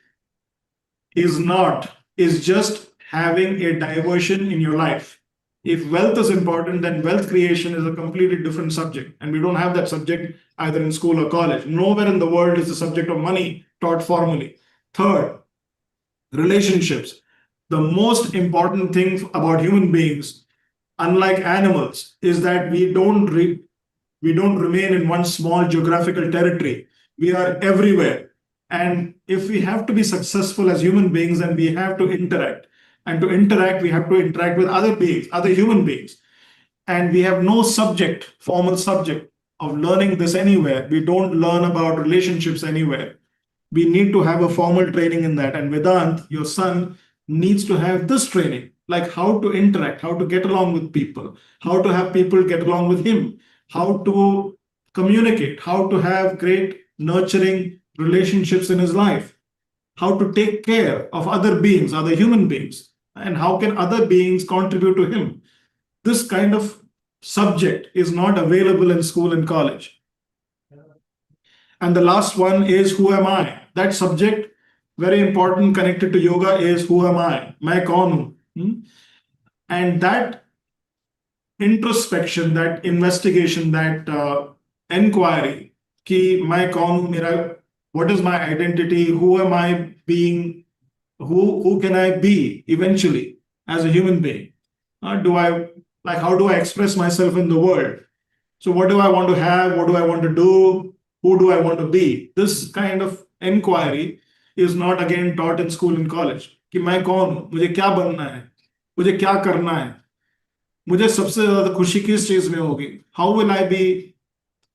is just having a diversion in your life. If wealth is important, then wealth creation is a completely different subject. And we don't have that subject either in school or college. Nowhere in the world is the subject of money taught formally. Third, relationships. The most important thing about human beings, unlike animals, is that we don't remain in one small geographical territory. We are everywhere. And if we have to be successful as human beings, then we have to interact. And to interact, we have to interact with other beings, other human beings. And we have no subject, formal subject of learning this anywhere. We don't learn about relationships anywhere. We need to have a formal training in that. And Vedant, your son, needs to have this training, like how to interact, how to get along with people, how to have people get along with him, how to communicate, how to have great nurturing relationships in his life, how to take care of other beings, other human beings, and how can other beings contribute to him. This kind of subject is not available in school and college. And the last one is who am I? That subject, very important, connected to yoga, is who am I? Main kaun hu? And that introspection, that investigation, that inquiry, ki main kaun hu, mera, what is my identity? Who am I being? Who can I be eventually as a human being? How do I express myself in the world? So what do I want to have? What do I want to do? Who do I want to be? This kind of inquiry is not again taught in school and college. कि मैं कौन हूँ, मुझे क्या बनना है, मुझे क्या करना है, मुझे सबसे ज्यादा खुशी किस चीज में होगी? How will I be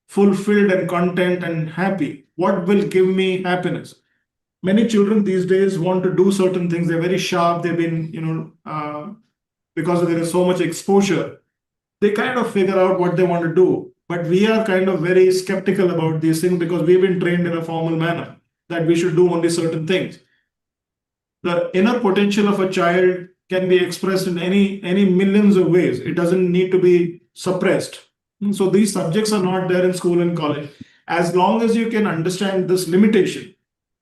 fulfilled and content and happy? what will give me happiness. Many children these days want to do certain things. They're very sharp. They've been, because there is so much exposure, they kind of figure out what they want to do. But we are kind of very skeptical about these things because we've been trained in a formal manner that we should do only certain things. The inner potential of a child can be expressed in any millions of ways. It doesn't need to be suppressed. So these subjects are not there in school and college. As long as you can understand this limitation,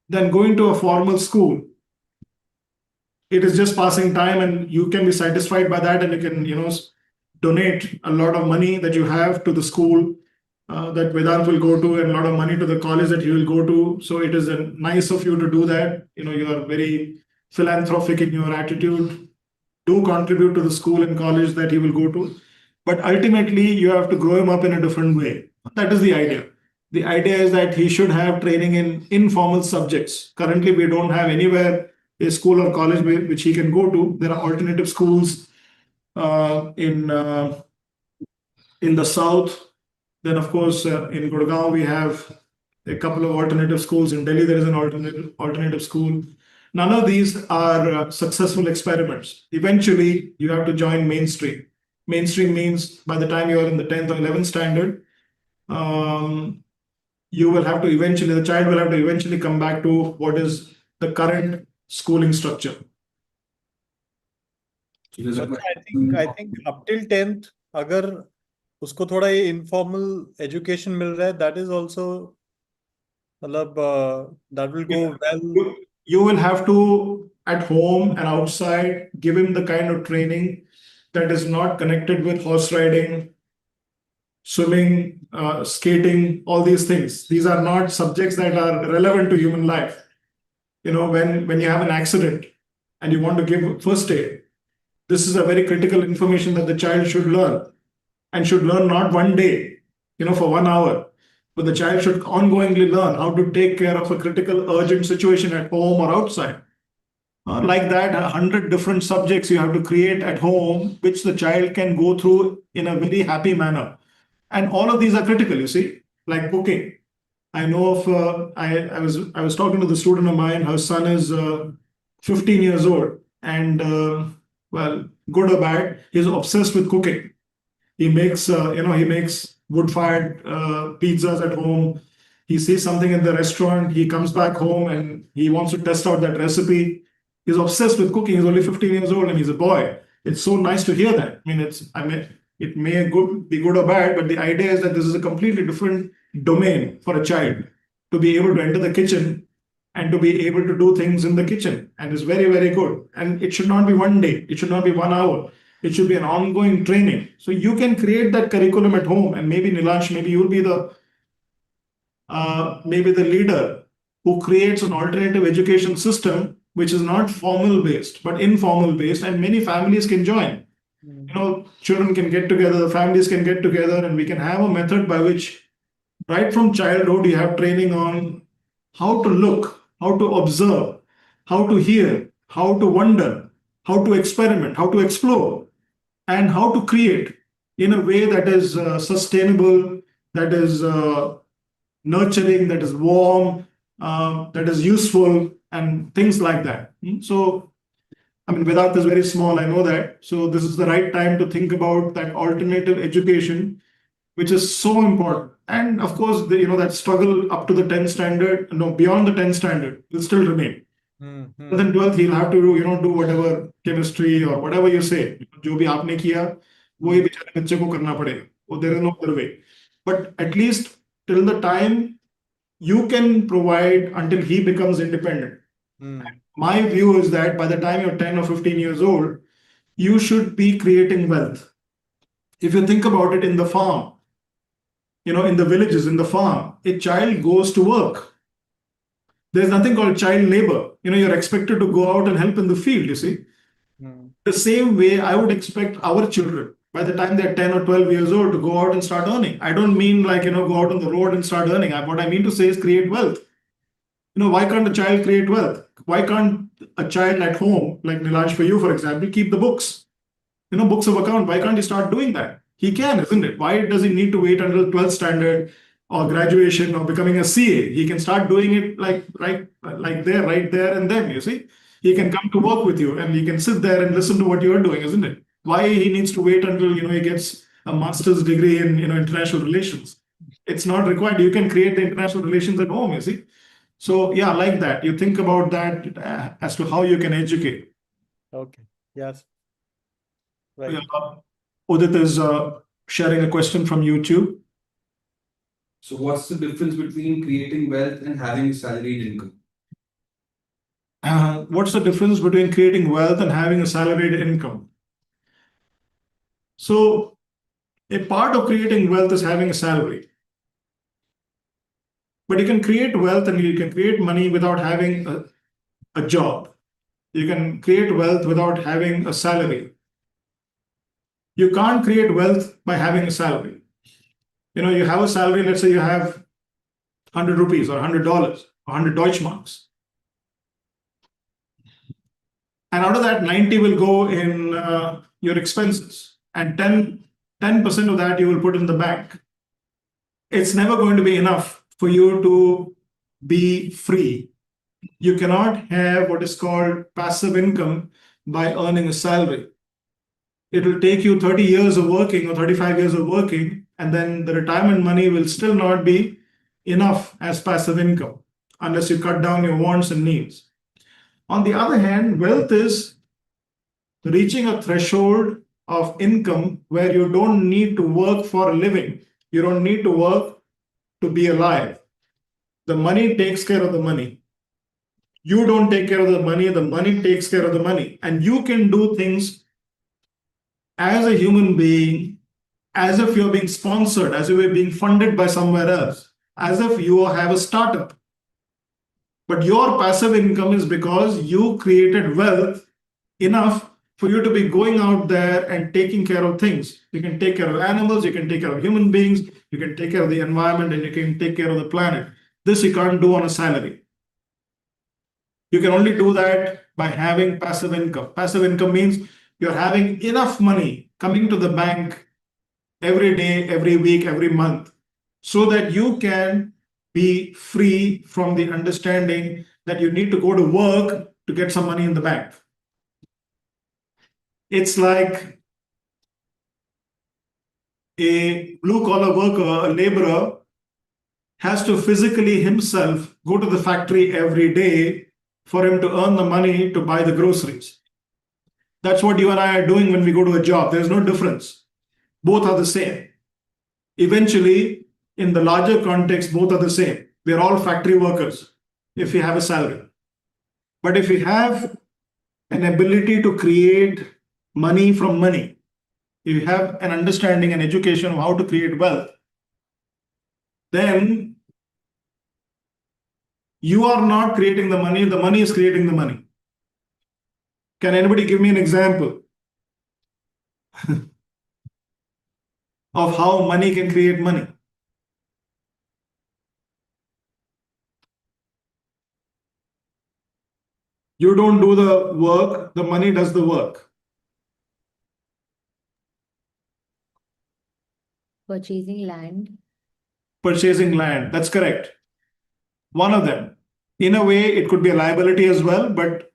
then going to a formal school, it is just passing time and you can be satisfied by that, and you can, donate a lot of money that you have to the school that Vedant will go to, and a lot of money to the college that he will go to. So it is nice of you to do that. You are very philanthropic in your attitude. Do contribute to the school and college that he will go to. But ultimately, you have to grow him up in a different way. That is the idea. The idea is that he should have training in informal subjects. Currently, we don't have anywhere a school or college which he can go to. There are alternative schools in the south. Then, of course, in Gurgaon, we have a couple of alternative schools. In Delhi, there is an alternative school. None of these are successful experiments. Eventually, you have to join mainstream. Mainstream means by the time you are in the 10th or 11th standard, you will have to eventually, the child will have to eventually come back to what is the current schooling structure. I think up till 10th, अगर उसको थोड़ा ये informal education मिल रहा है, that is also, मतलब, that will go well. You will have to, at home and outside, give him the kind of training that is not connected with horse riding, swimming, skating, all these things. These are not subjects that are relevant to human life. When you have an accident and you want to give first aid, this is a very critical information that the child should learn, and should learn not one day, for 1 hour, but the child should ongoingly learn how to take care of a critical, urgent situation at home or outside. Like that, 100 different subjects you have to create at home, which the child can go through in a very happy manner. And all of these are critical, you see, like cooking. I know of, I was talking to the student of mine, her son is 15 years old, and well, good or bad, he's obsessed with cooking. He makes, he makes wood-fired pizzas at home. He sees something in the restaurant, he comes back home and he wants to test out that recipe. He's obsessed with cooking. He's only 15 years old and he's a boy. It's so nice to hear that. It may be good or bad, but the idea is that this is a completely different domain for a child to be able to enter the kitchen and to be able to do things in the kitchen. And it's very, very good. And it should not be one day. It should not be 1 hour. It should be an ongoing training. So you can create that curriculum at home, and maybe Nilansh, maybe you'll be the leader who creates an alternative education system which is not formal based but informal based, and many families can join. Children can get together, the families can get together, and we can have a method by which right from childhood you have training on how to look, how to observe, how to hear, how to wonder, how to experiment, how to explore, and how to create in a way that is sustainable, that is nurturing, that is warm, that is useful, and things like that. So, Vedant is very small, I know that. So this is the right time to think about that alternative education, which is so important. And of course, that struggle up to the 10th standard, beyond the 10th standard will still remain. And then 12th, he'll have to do whatever chemistry or whatever you say. जो भी आपने किया, वो ही बेचारे बच्चे को करना पड़ेगा. There is no other way. But at least till the time you can provide until he becomes independent. My view is that by the time you're 10 or 15 years old, you should be creating wealth. If you think about it, in the farm, in the villages, in the farm, a child goes to work. There's nothing called child labor. You're expected to go out and help in the field, you see. The same way I would expect our children, by the time they're 10 or 12 years old, to go out and start earning. I don't mean like, go out on the road and start earning. What I mean to say is create wealth. Why can't a child create wealth? Why can't a child at home, like Nilansh for you, for example, keep the books? Books of account. Why can't he start doing that? He can, isn't it? Why does he need to wait until 12th standard or graduation or becoming a CA. He can start doing it like right there and then, you see. He can come to work with you and he can sit there and listen to what you're doing, isn't it? Why he needs to wait until he gets a master's degree in international relations? It's not required. You can create the international relations at home, you see. So yeah, like that. You think about that as to how you can educate. Okay. Yes. Right. Yeah. Udit is sharing a question from YouTube. So what's the difference between creating wealth and having a salaried income? What's the difference between creating wealth and having a salaried income? So a part of creating wealth is having a salary. But you can create wealth and you can create money without having a job. You can create wealth without having a salary. You can't create wealth by having a salary. You have a salary, let's say you have 100 rupees or $100 or 100 Deutschmarks. And out of that, 90 will go in your expenses, and 10% of that you will put in the bank. It's never going to be enough for you to be free. You cannot have what is called passive income by earning a salary. It will take you 30 years of working or 35 years of working, and then the retirement money will still not be enough as passive income unless you cut down your wants and needs. On the other hand, wealth is reaching a threshold of income where you don't need to work for a living. You don't need to work to be alive. The money takes care of the money. You don't take care of the money takes care of the money. And you can do things as a human being, as if you're being sponsored, as if you're being funded by somewhere else, as if you have a startup. But your passive income is because you created wealth enough for you to be going out there and taking care of things. You can take care of animals, you can take care of human beings, you can take care of the environment, and you can take care of the planet. This you can't do on a salary. You can only do that by having passive income. Passive income means you're having enough money coming to the bank every day, every week, every month, so that you can be free from the understanding that you need to go to work to get some money in the bank. It's like a blue-collar worker, a laborer, has to physically himself go to the factory every day for him to earn the money to buy the groceries. That's what you and I are doing when we go to a job. There's no difference. Both are the same. Eventually, in the larger context, both are the same. We're all factory workers if we have a salary. But if we have an ability to create money from money, if you have an understanding and education of how to create wealth, then you are not creating the money is creating the money. Can anybody give me an example of how money can create money? You don't do the work, the money does the work. Purchasing land. Purchasing land, that's correct. One of them. In a way, it could be a liability as well, but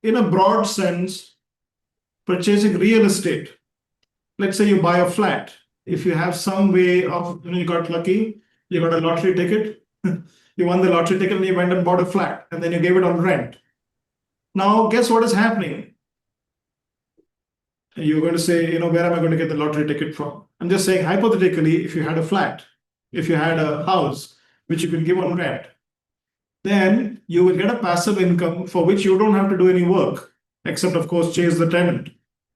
in a broad sense, purchasing real estate. Let's say you buy a flat. If you have some way of, you got lucky, you got a lottery ticket, you won the lottery ticket and you went and bought a flat and then you gave it on rent. Now, guess what is happening? You're going to say, where am I going to get the lottery ticket from? I'm just saying, hypothetically, if you had a flat, if you had a house, which you can give on rent, then you will get a passive income for which you don't have to do any work, except, of course, chase the tenant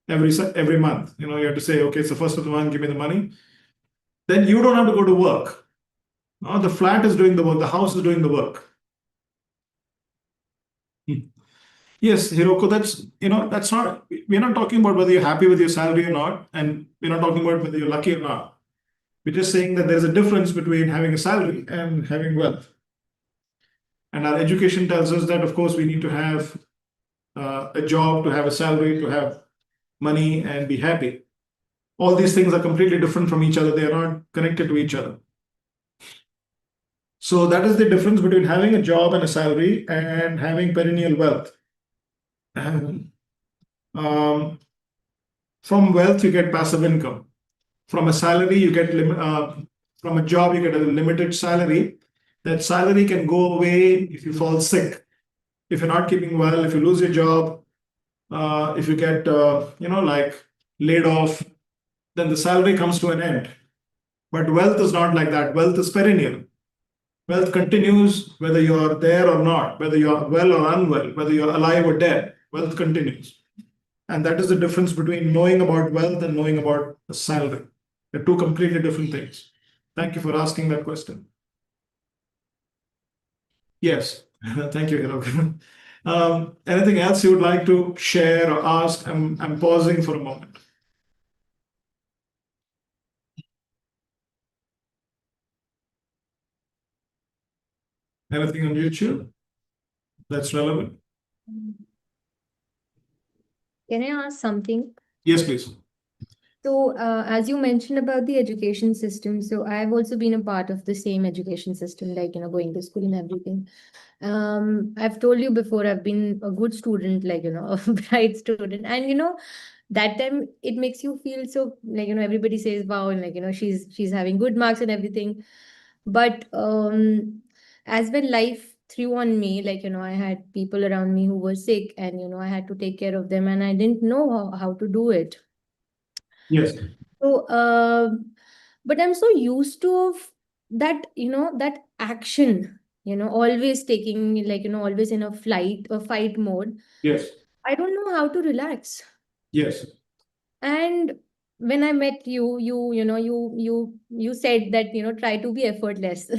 every month. You have to say, okay, it's the first of the month, give me the money. Then you don't have to go to work. No, the flat is doing the work, the house is doing the work. Yes, Hiroko, that's not, we're not talking about whether you're happy with your salary or not, and we're not talking about whether you're lucky or not. We're just saying that there's a difference between having a salary and having wealth. And our education tells us that, of course, we need to have a job, to have a salary, to have money and be happy. All these things are completely different from each other. They are not connected to each other. So that is the difference between having a job and a salary and having perennial wealth. Um, from wealth, you get passive income. From a salary, you get from a job, you get a limited salary. That salary can go away if you fall sick, if you're not keeping well, if you lose your job, if you get like laid off, then the salary comes to an end. But wealth is not like that. Wealth is perennial. Wealth continues whether you're there or not, whether you're well or unwell, whether you're alive or dead. Wealth continues. And that is the difference between knowing about wealth and knowing about the salary. They're two completely different things. Thank you for asking that question. Yes, thank you, Hiro. Anything else you would like to share or ask? I'm pausing for a moment. Anything on YouTube that's relevant? Can I ask something? Yes, please. So, as you mentioned about the education system, so I've also been a part of the same education system, like, going to school and everything. I've told you before, I've been a good student, like, a bright student. And, that time it makes you feel so, like, everybody says, wow, and like, she's having good marks and everything. But as when life threw on me, like, I had people around me who were sick, and, I had to take care of them, and I didn't know how to do it. Yes. So, but I'm so used to of that, that action, always taking, like, always in a flight or fight mode. Yes. I don't know how to relax. Yes. And when I met you, you said that, try to be effortless.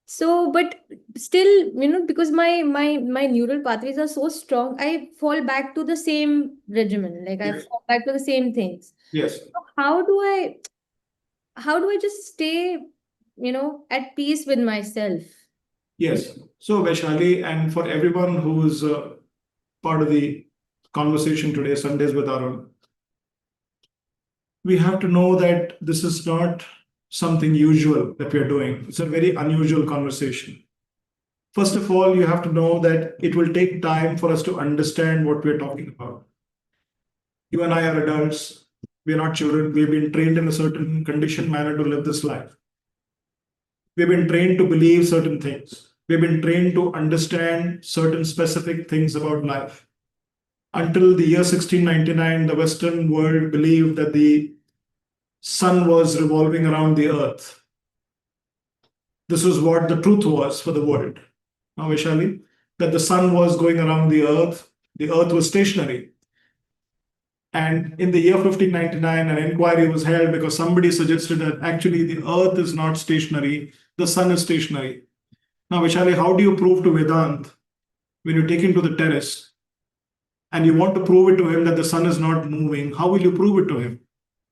So, but still, because my neural pathways are so strong, I fall back to the same regimen. Like, I Yes. fall back to the same things. Yes. So how do I just stay, at peace with myself? Yes. So, Vaishali, and for everyone who is part of the conversation today, Sundays with Arun, we have to know that this is not something usual that we are doing. It's a very unusual conversation. First of all, you have to know that it will take time for us to understand what we're talking about. You and I are adults. We're not children. We've been trained in a certain conditioned manner to live this life. We've been trained to believe certain things. We've been trained to understand certain specific things about life. Until the year 1699, the Western world believed that the sun was revolving around the earth. This was what the truth was for the world. Now, Vaishali, that the sun was going around the earth was stationary. And in the year 1599, an inquiry was held because somebody suggested that actually the earth is not stationary, the sun is stationary. Now, Vaishali, how do you prove to Vedant when you take him to the terrace and you want to prove it to him that the sun is not moving? How will you prove it to him?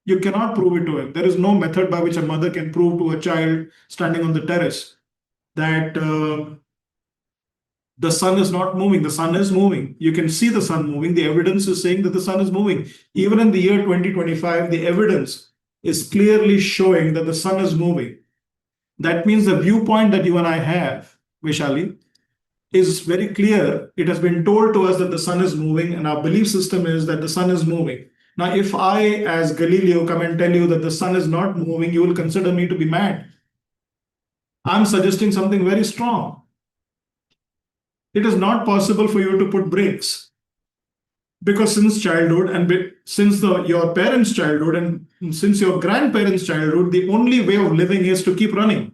You cannot prove it to him. There is no method by which a mother can prove to a child standing on the terrace that the sun is not moving. The sun is moving. You can see the sun moving. The evidence is saying that the sun is moving. Even in the year 2025, the evidence is clearly showing that the sun is moving. That means the viewpoint that you and I have, Vishali, is very clear. It has been told to us that the sun is moving, and our belief system is that the sun is moving. Now, if I, as Galileo, come and tell you that the sun is not moving, you will consider me to be mad. I'm suggesting something very strong. It is not possible for you to put brakes. Because since childhood and since your parents' childhood and since your grandparents' childhood, the only way of living is to keep running.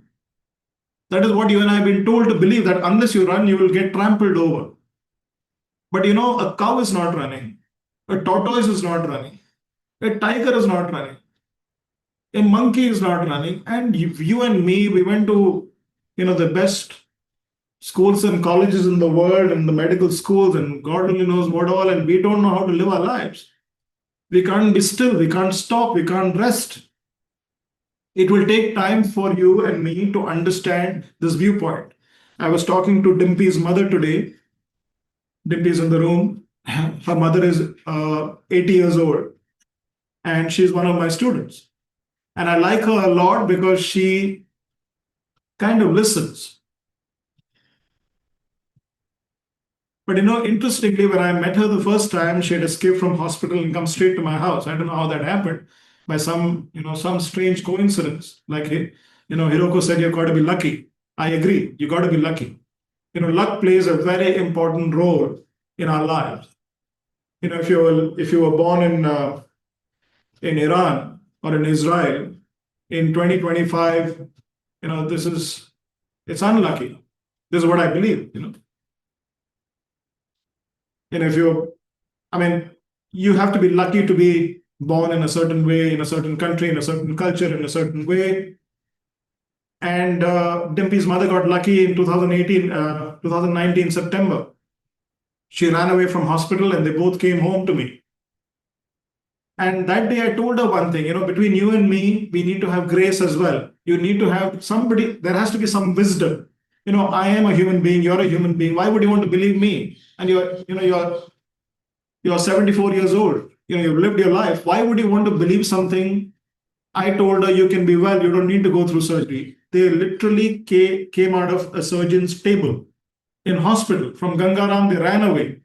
That is what you and I have been told to believe, that unless you run, you will get trampled over. But a cow is not running. A tortoise is not running. A tiger is not running. A monkey is not running. And you and me, we went to, the best schools and colleges in the world and the medical schools and God only knows what all, and we don't know how to live our lives. We can't be still. We can't stop. We can't rest. It will take time for you and me to understand this viewpoint. I was talking to Dimpy's mother today. Dimpy's in the room. Her mother is 80 years old, and she's one of my students. And I like her a lot because she kind of listens. But interestingly, when I met her the first time, she had escaped from hospital and come straight to my house. I don't know how that happened, by some strange coincidence. Like Hiroko said, you've got to be lucky. I agree. You got to be lucky. Luck plays a very important role in our lives. If you were born in Iran or in Israel in 2025, it's unlucky. This is what I believe. And if you have to be lucky to be born in a certain way, in a certain country, in a certain culture, in a certain way. And Dimpy's mother got lucky in 2019 September. She ran away from hospital and they both came home to me. And that day I told her one thing, between you and me, we need to have grace as well. You need to have somebody, there has to be some wisdom. I am a human being, you're a human being. Why would you want to believe me? And you're 74 years old. You've lived your life. Why would you want to believe something? I told her, you can be well, you don't need to go through surgery. They literally came out of a surgeon's table in hospital. From Gangaram, they ran away.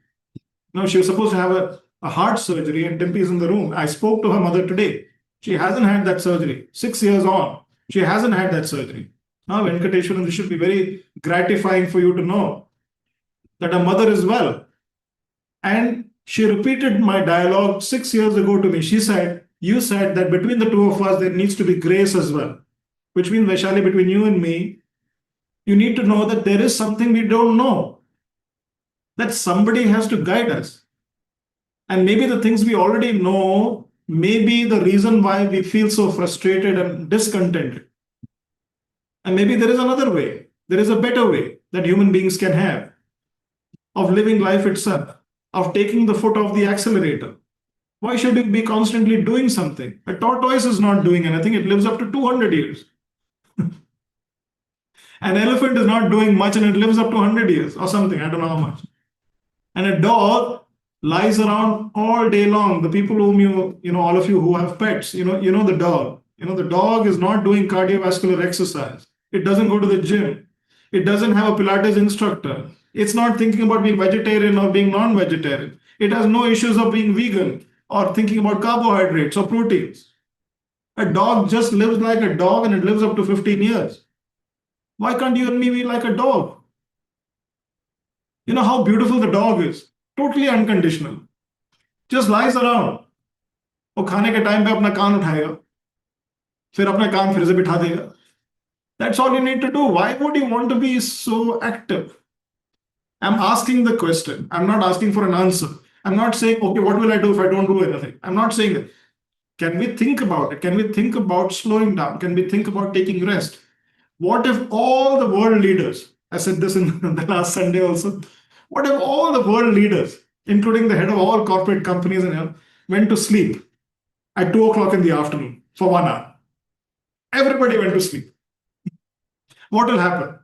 She was supposed to have a heart surgery, and Dimpy is in the room. I spoke to her mother today. She hasn't had that surgery. 6 years on, she hasn't had that surgery. Now, Venkateshwaran, this should be very gratifying for you to know that her mother is well. And she repeated my dialogue 6 years ago to me. She said, you said that between the two of us, there needs to be grace as well. Which means, Vaishali, between you and me, you need to know that there is something we don't know. That somebody has to guide us. And maybe the things we already know may be the reason why we feel so frustrated and discontented. And maybe there is another way. There is a better way that human beings can have of living life itself, of taking the foot off the accelerator. Why should it be constantly doing something? A tortoise is not doing anything. It lives up to 200 years. An elephant is not doing much and it lives up to 100 years or something. I don't know how much. And a dog lies around all day long. The people whom all of you who have pets, the dog. The dog is not doing cardiovascular exercise. It doesn't go to the gym. It doesn't have a Pilates instructor. It's not thinking about being vegetarian or being non-vegetarian. It has no issues of being vegan or thinking about carbohydrates or proteins. A dog just lives like a dog and it lives up to 15 years. Why can't you and me be like a dog? You know how beautiful the dog is. Totally unconditional. Just lies around. वो खाने के time पे अपना कान उठाएगा, फिर अपना कान फिर से बिठा देगा. That's all you need to do. Why would you want to be so active? I'm asking the question. I'm not asking for an answer. I'm not saying, okay, what will I do if I don't do anything? I'm not saying that. Can we think about it? Can we think about slowing down? Can we think about taking rest? What if all the world leaders, I said this in the last Sunday also, what if all the world leaders, including the head of all corporate companies, went to sleep at 2 o'clock in the afternoon for 1 hour? Everybody went to sleep. What will happen?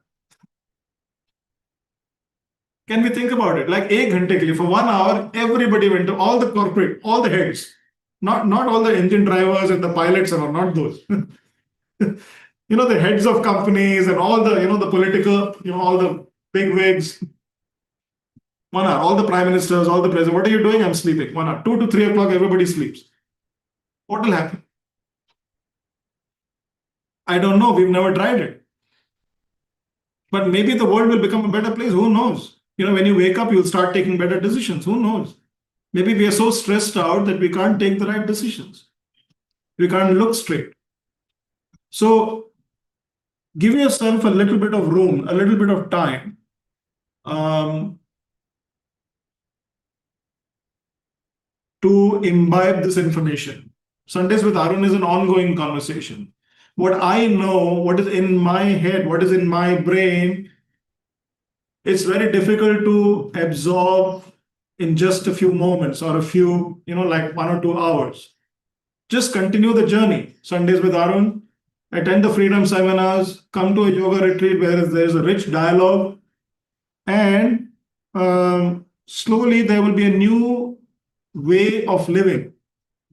Can we think about it? Like 1 ghante ke liye, for 1 hour, everybody went to all the corporate, all the heads, not all the engine drivers and the pilots and all, not those. The heads of companies and all the, the political, all the big wigs. 1 hour, all the prime ministers, all the presidents. What are you doing? I'm sleeping. 1 hour, 2 to 3 o'clock, everybody sleeps. What will happen? I don't know. We've never tried it. But maybe the world will become a better place. Who knows? When you wake up, you'll start taking better decisions. Who knows? Maybe we are so stressed out that we can't take the right decisions. We can't look straight. So give yourself a little bit of room, a little bit of time. To imbibe this information. Sundays with Arun is an ongoing conversation. What I know, what is in my head, what is in my brain, it's very difficult to absorb in just a few moments or a few, like 1 or 2 hours. Just continue the journey. Sundays with Arun, attend the Freedom Seminars, come to a yoga retreat where there's a rich dialogue, and slowly there will be a new way of living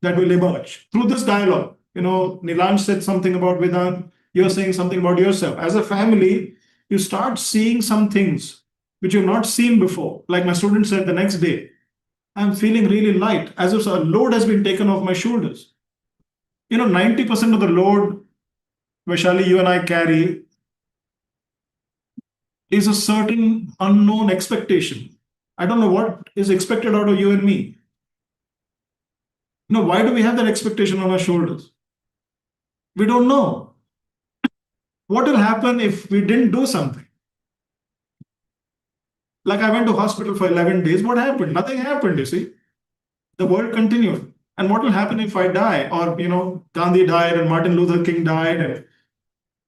that will emerge through this dialogue. Nilansh said something about Vedant. you're saying something about yourself. As a family, you start seeing some things which you've not seen before. Like my student said the next day, I'm feeling really light, as if a load has been taken off my shoulders. 90% of the load, Vaishali, you and I carry is a certain unknown expectation. I don't know what is expected out of you and me. Why do we have that expectation on our shoulders? We don't know. What will happen if we didn't do something? Like I went to hospital for 11 days. What happened? Nothing happened, you see. The world continued. And what will happen if I die? Or, Gandhi died and Martin Luther King died and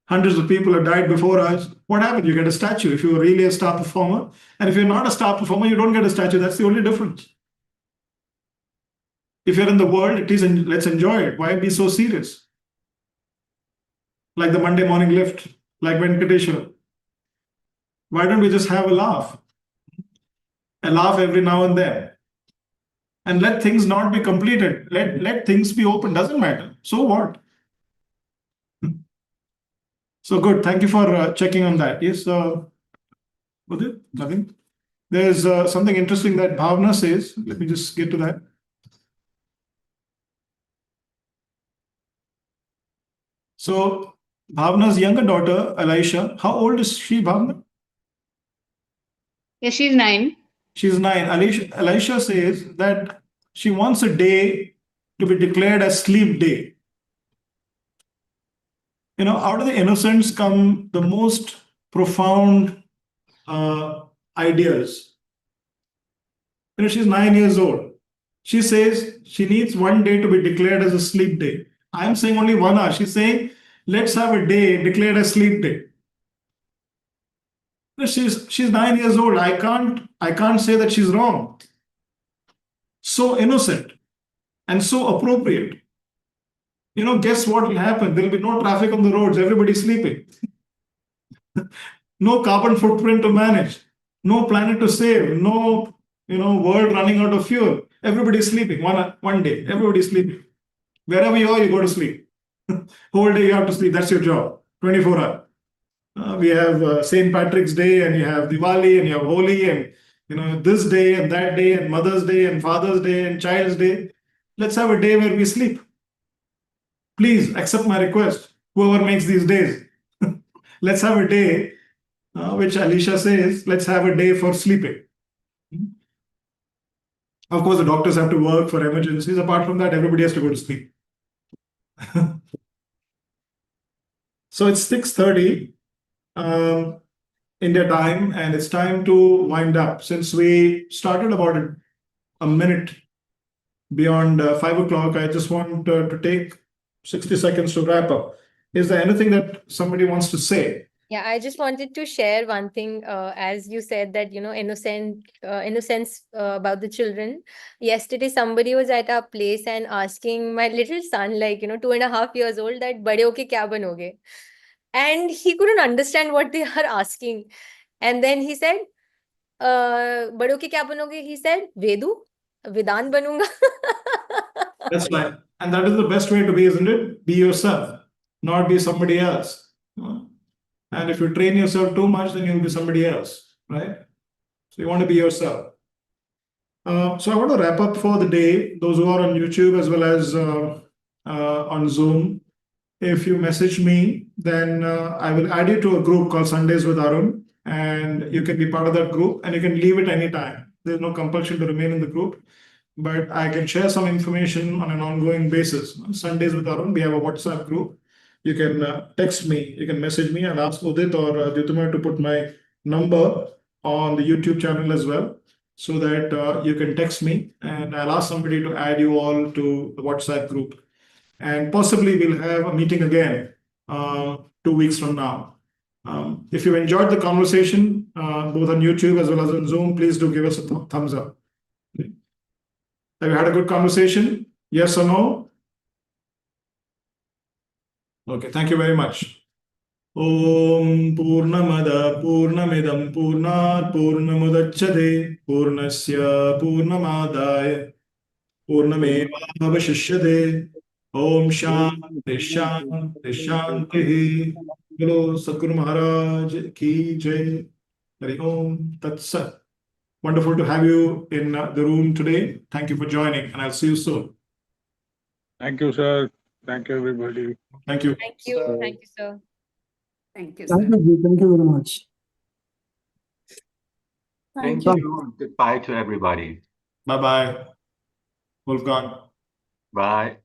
hundreds of people have died before us. What happened? You get a statue if you're really a star performer. And if you're not a star performer, you don't get a statue. That's the only difference. If you're in the world, let's enjoy it. Why be so serious? Like the Monday morning lift, like Venkateshwara. Why don't we just have a laugh? A laugh every now and then. And let things not be completed. Let things be open. Doesn't matter. So what? So good. Thank you for checking on that. Yes, Udit? Nothing? There's something interesting that Bhavna says. Let me just get to that. So Bhavna's younger daughter, Elisha, how old is she, Bhavna? Yeah, she's 9. She's 9. Elisha says that she wants a day to be declared as sleep day. Out of the innocence come the most profound ideas. She's 9 years old. She says she needs one day to be declared as a sleep day. I'm saying only 1 hour. She's saying, let's have a day declared as sleep day. She's 9 years old. I can't say that she's wrong. So innocent and so appropriate. Guess what will happen? There will be no traffic on the roads. Everybody's sleeping. No carbon footprint to manage. No planet to save. No, world running out of fuel. Everybody's sleeping. One day, everybody's sleeping. Wherever you are, you go to sleep. Whole day you have to sleep. That's your job. 24 hours. We have St. Patrick's Day, and you have Diwali, and you have Holi, and this day and that day, and Mother's Day, and Father's Day, and Child's Day. Let's have a day where we sleep. Please accept my request. Whoever makes these days, let's have a day, which Alicia says, let's have a day for sleeping. Of course, the doctors have to work for emergencies. Apart from that, everybody has to go to sleep. So it's 6:30 India time, and it's time to wind up. Since we started about a minute beyond 5 o'clock, I just want to take 60 seconds to wrap up. Is there anything that somebody wants to say? Yeah, I just wanted to share one thing. As you said that, innocence about the children. Yesterday, somebody was at our place and asking my little son, 2.5 years old, that bade hoke kya banoge? And he couldn't understand what they are asking. And then he said, bade hoke kya banoge? He said, Vedan banunga. That's right. And that is the best way to be, isn't it? Be yourself, not be somebody else. And if you train yourself too much, then you'll be somebody else, right? So you want to be yourself. So I want to wrap up for the day. Those who are on YouTube as well as on Zoom, if you message me, then I will add you to a group called Sundays with Arun, and you can be part of that group, and you can leave it anytime. There's no compulsion to remain in the group, but I can share some information on an ongoing basis. Sundays with Arun, we have a WhatsApp group. You can text me, you can message me, and ask Udit or Dyutima to put my number on the YouTube channel as well, so that you can text me, and I'll ask somebody to add you all to the WhatsApp group. And possibly we'll have a meeting again 2 weeks from now. If you enjoyed the conversation, both on YouTube as well as on Zoom, please do give us a thumbs up. Have you had a good conversation? Yes or no? Okay, thank you very much. Om Purnamada Purnamidam Purnat Purnamudachyate Purnasya Purnamadaya Purnameva Avashishyate Om Shanti Shanti Shanti. Hello, Sadhguru Maharaj Ki Jai. Hari Om Tat Sat. Wonderful to have you in the room today. Thank you for joining, and I'll see you soon. Thank you, sir. Thank you, everybody. Thank you. Thank you. Thank you, sir. Thank you, Thank sir. you. Thank you very much. Thank you. Goodbye to everybody. Bye bye. Wolfgang. Bye.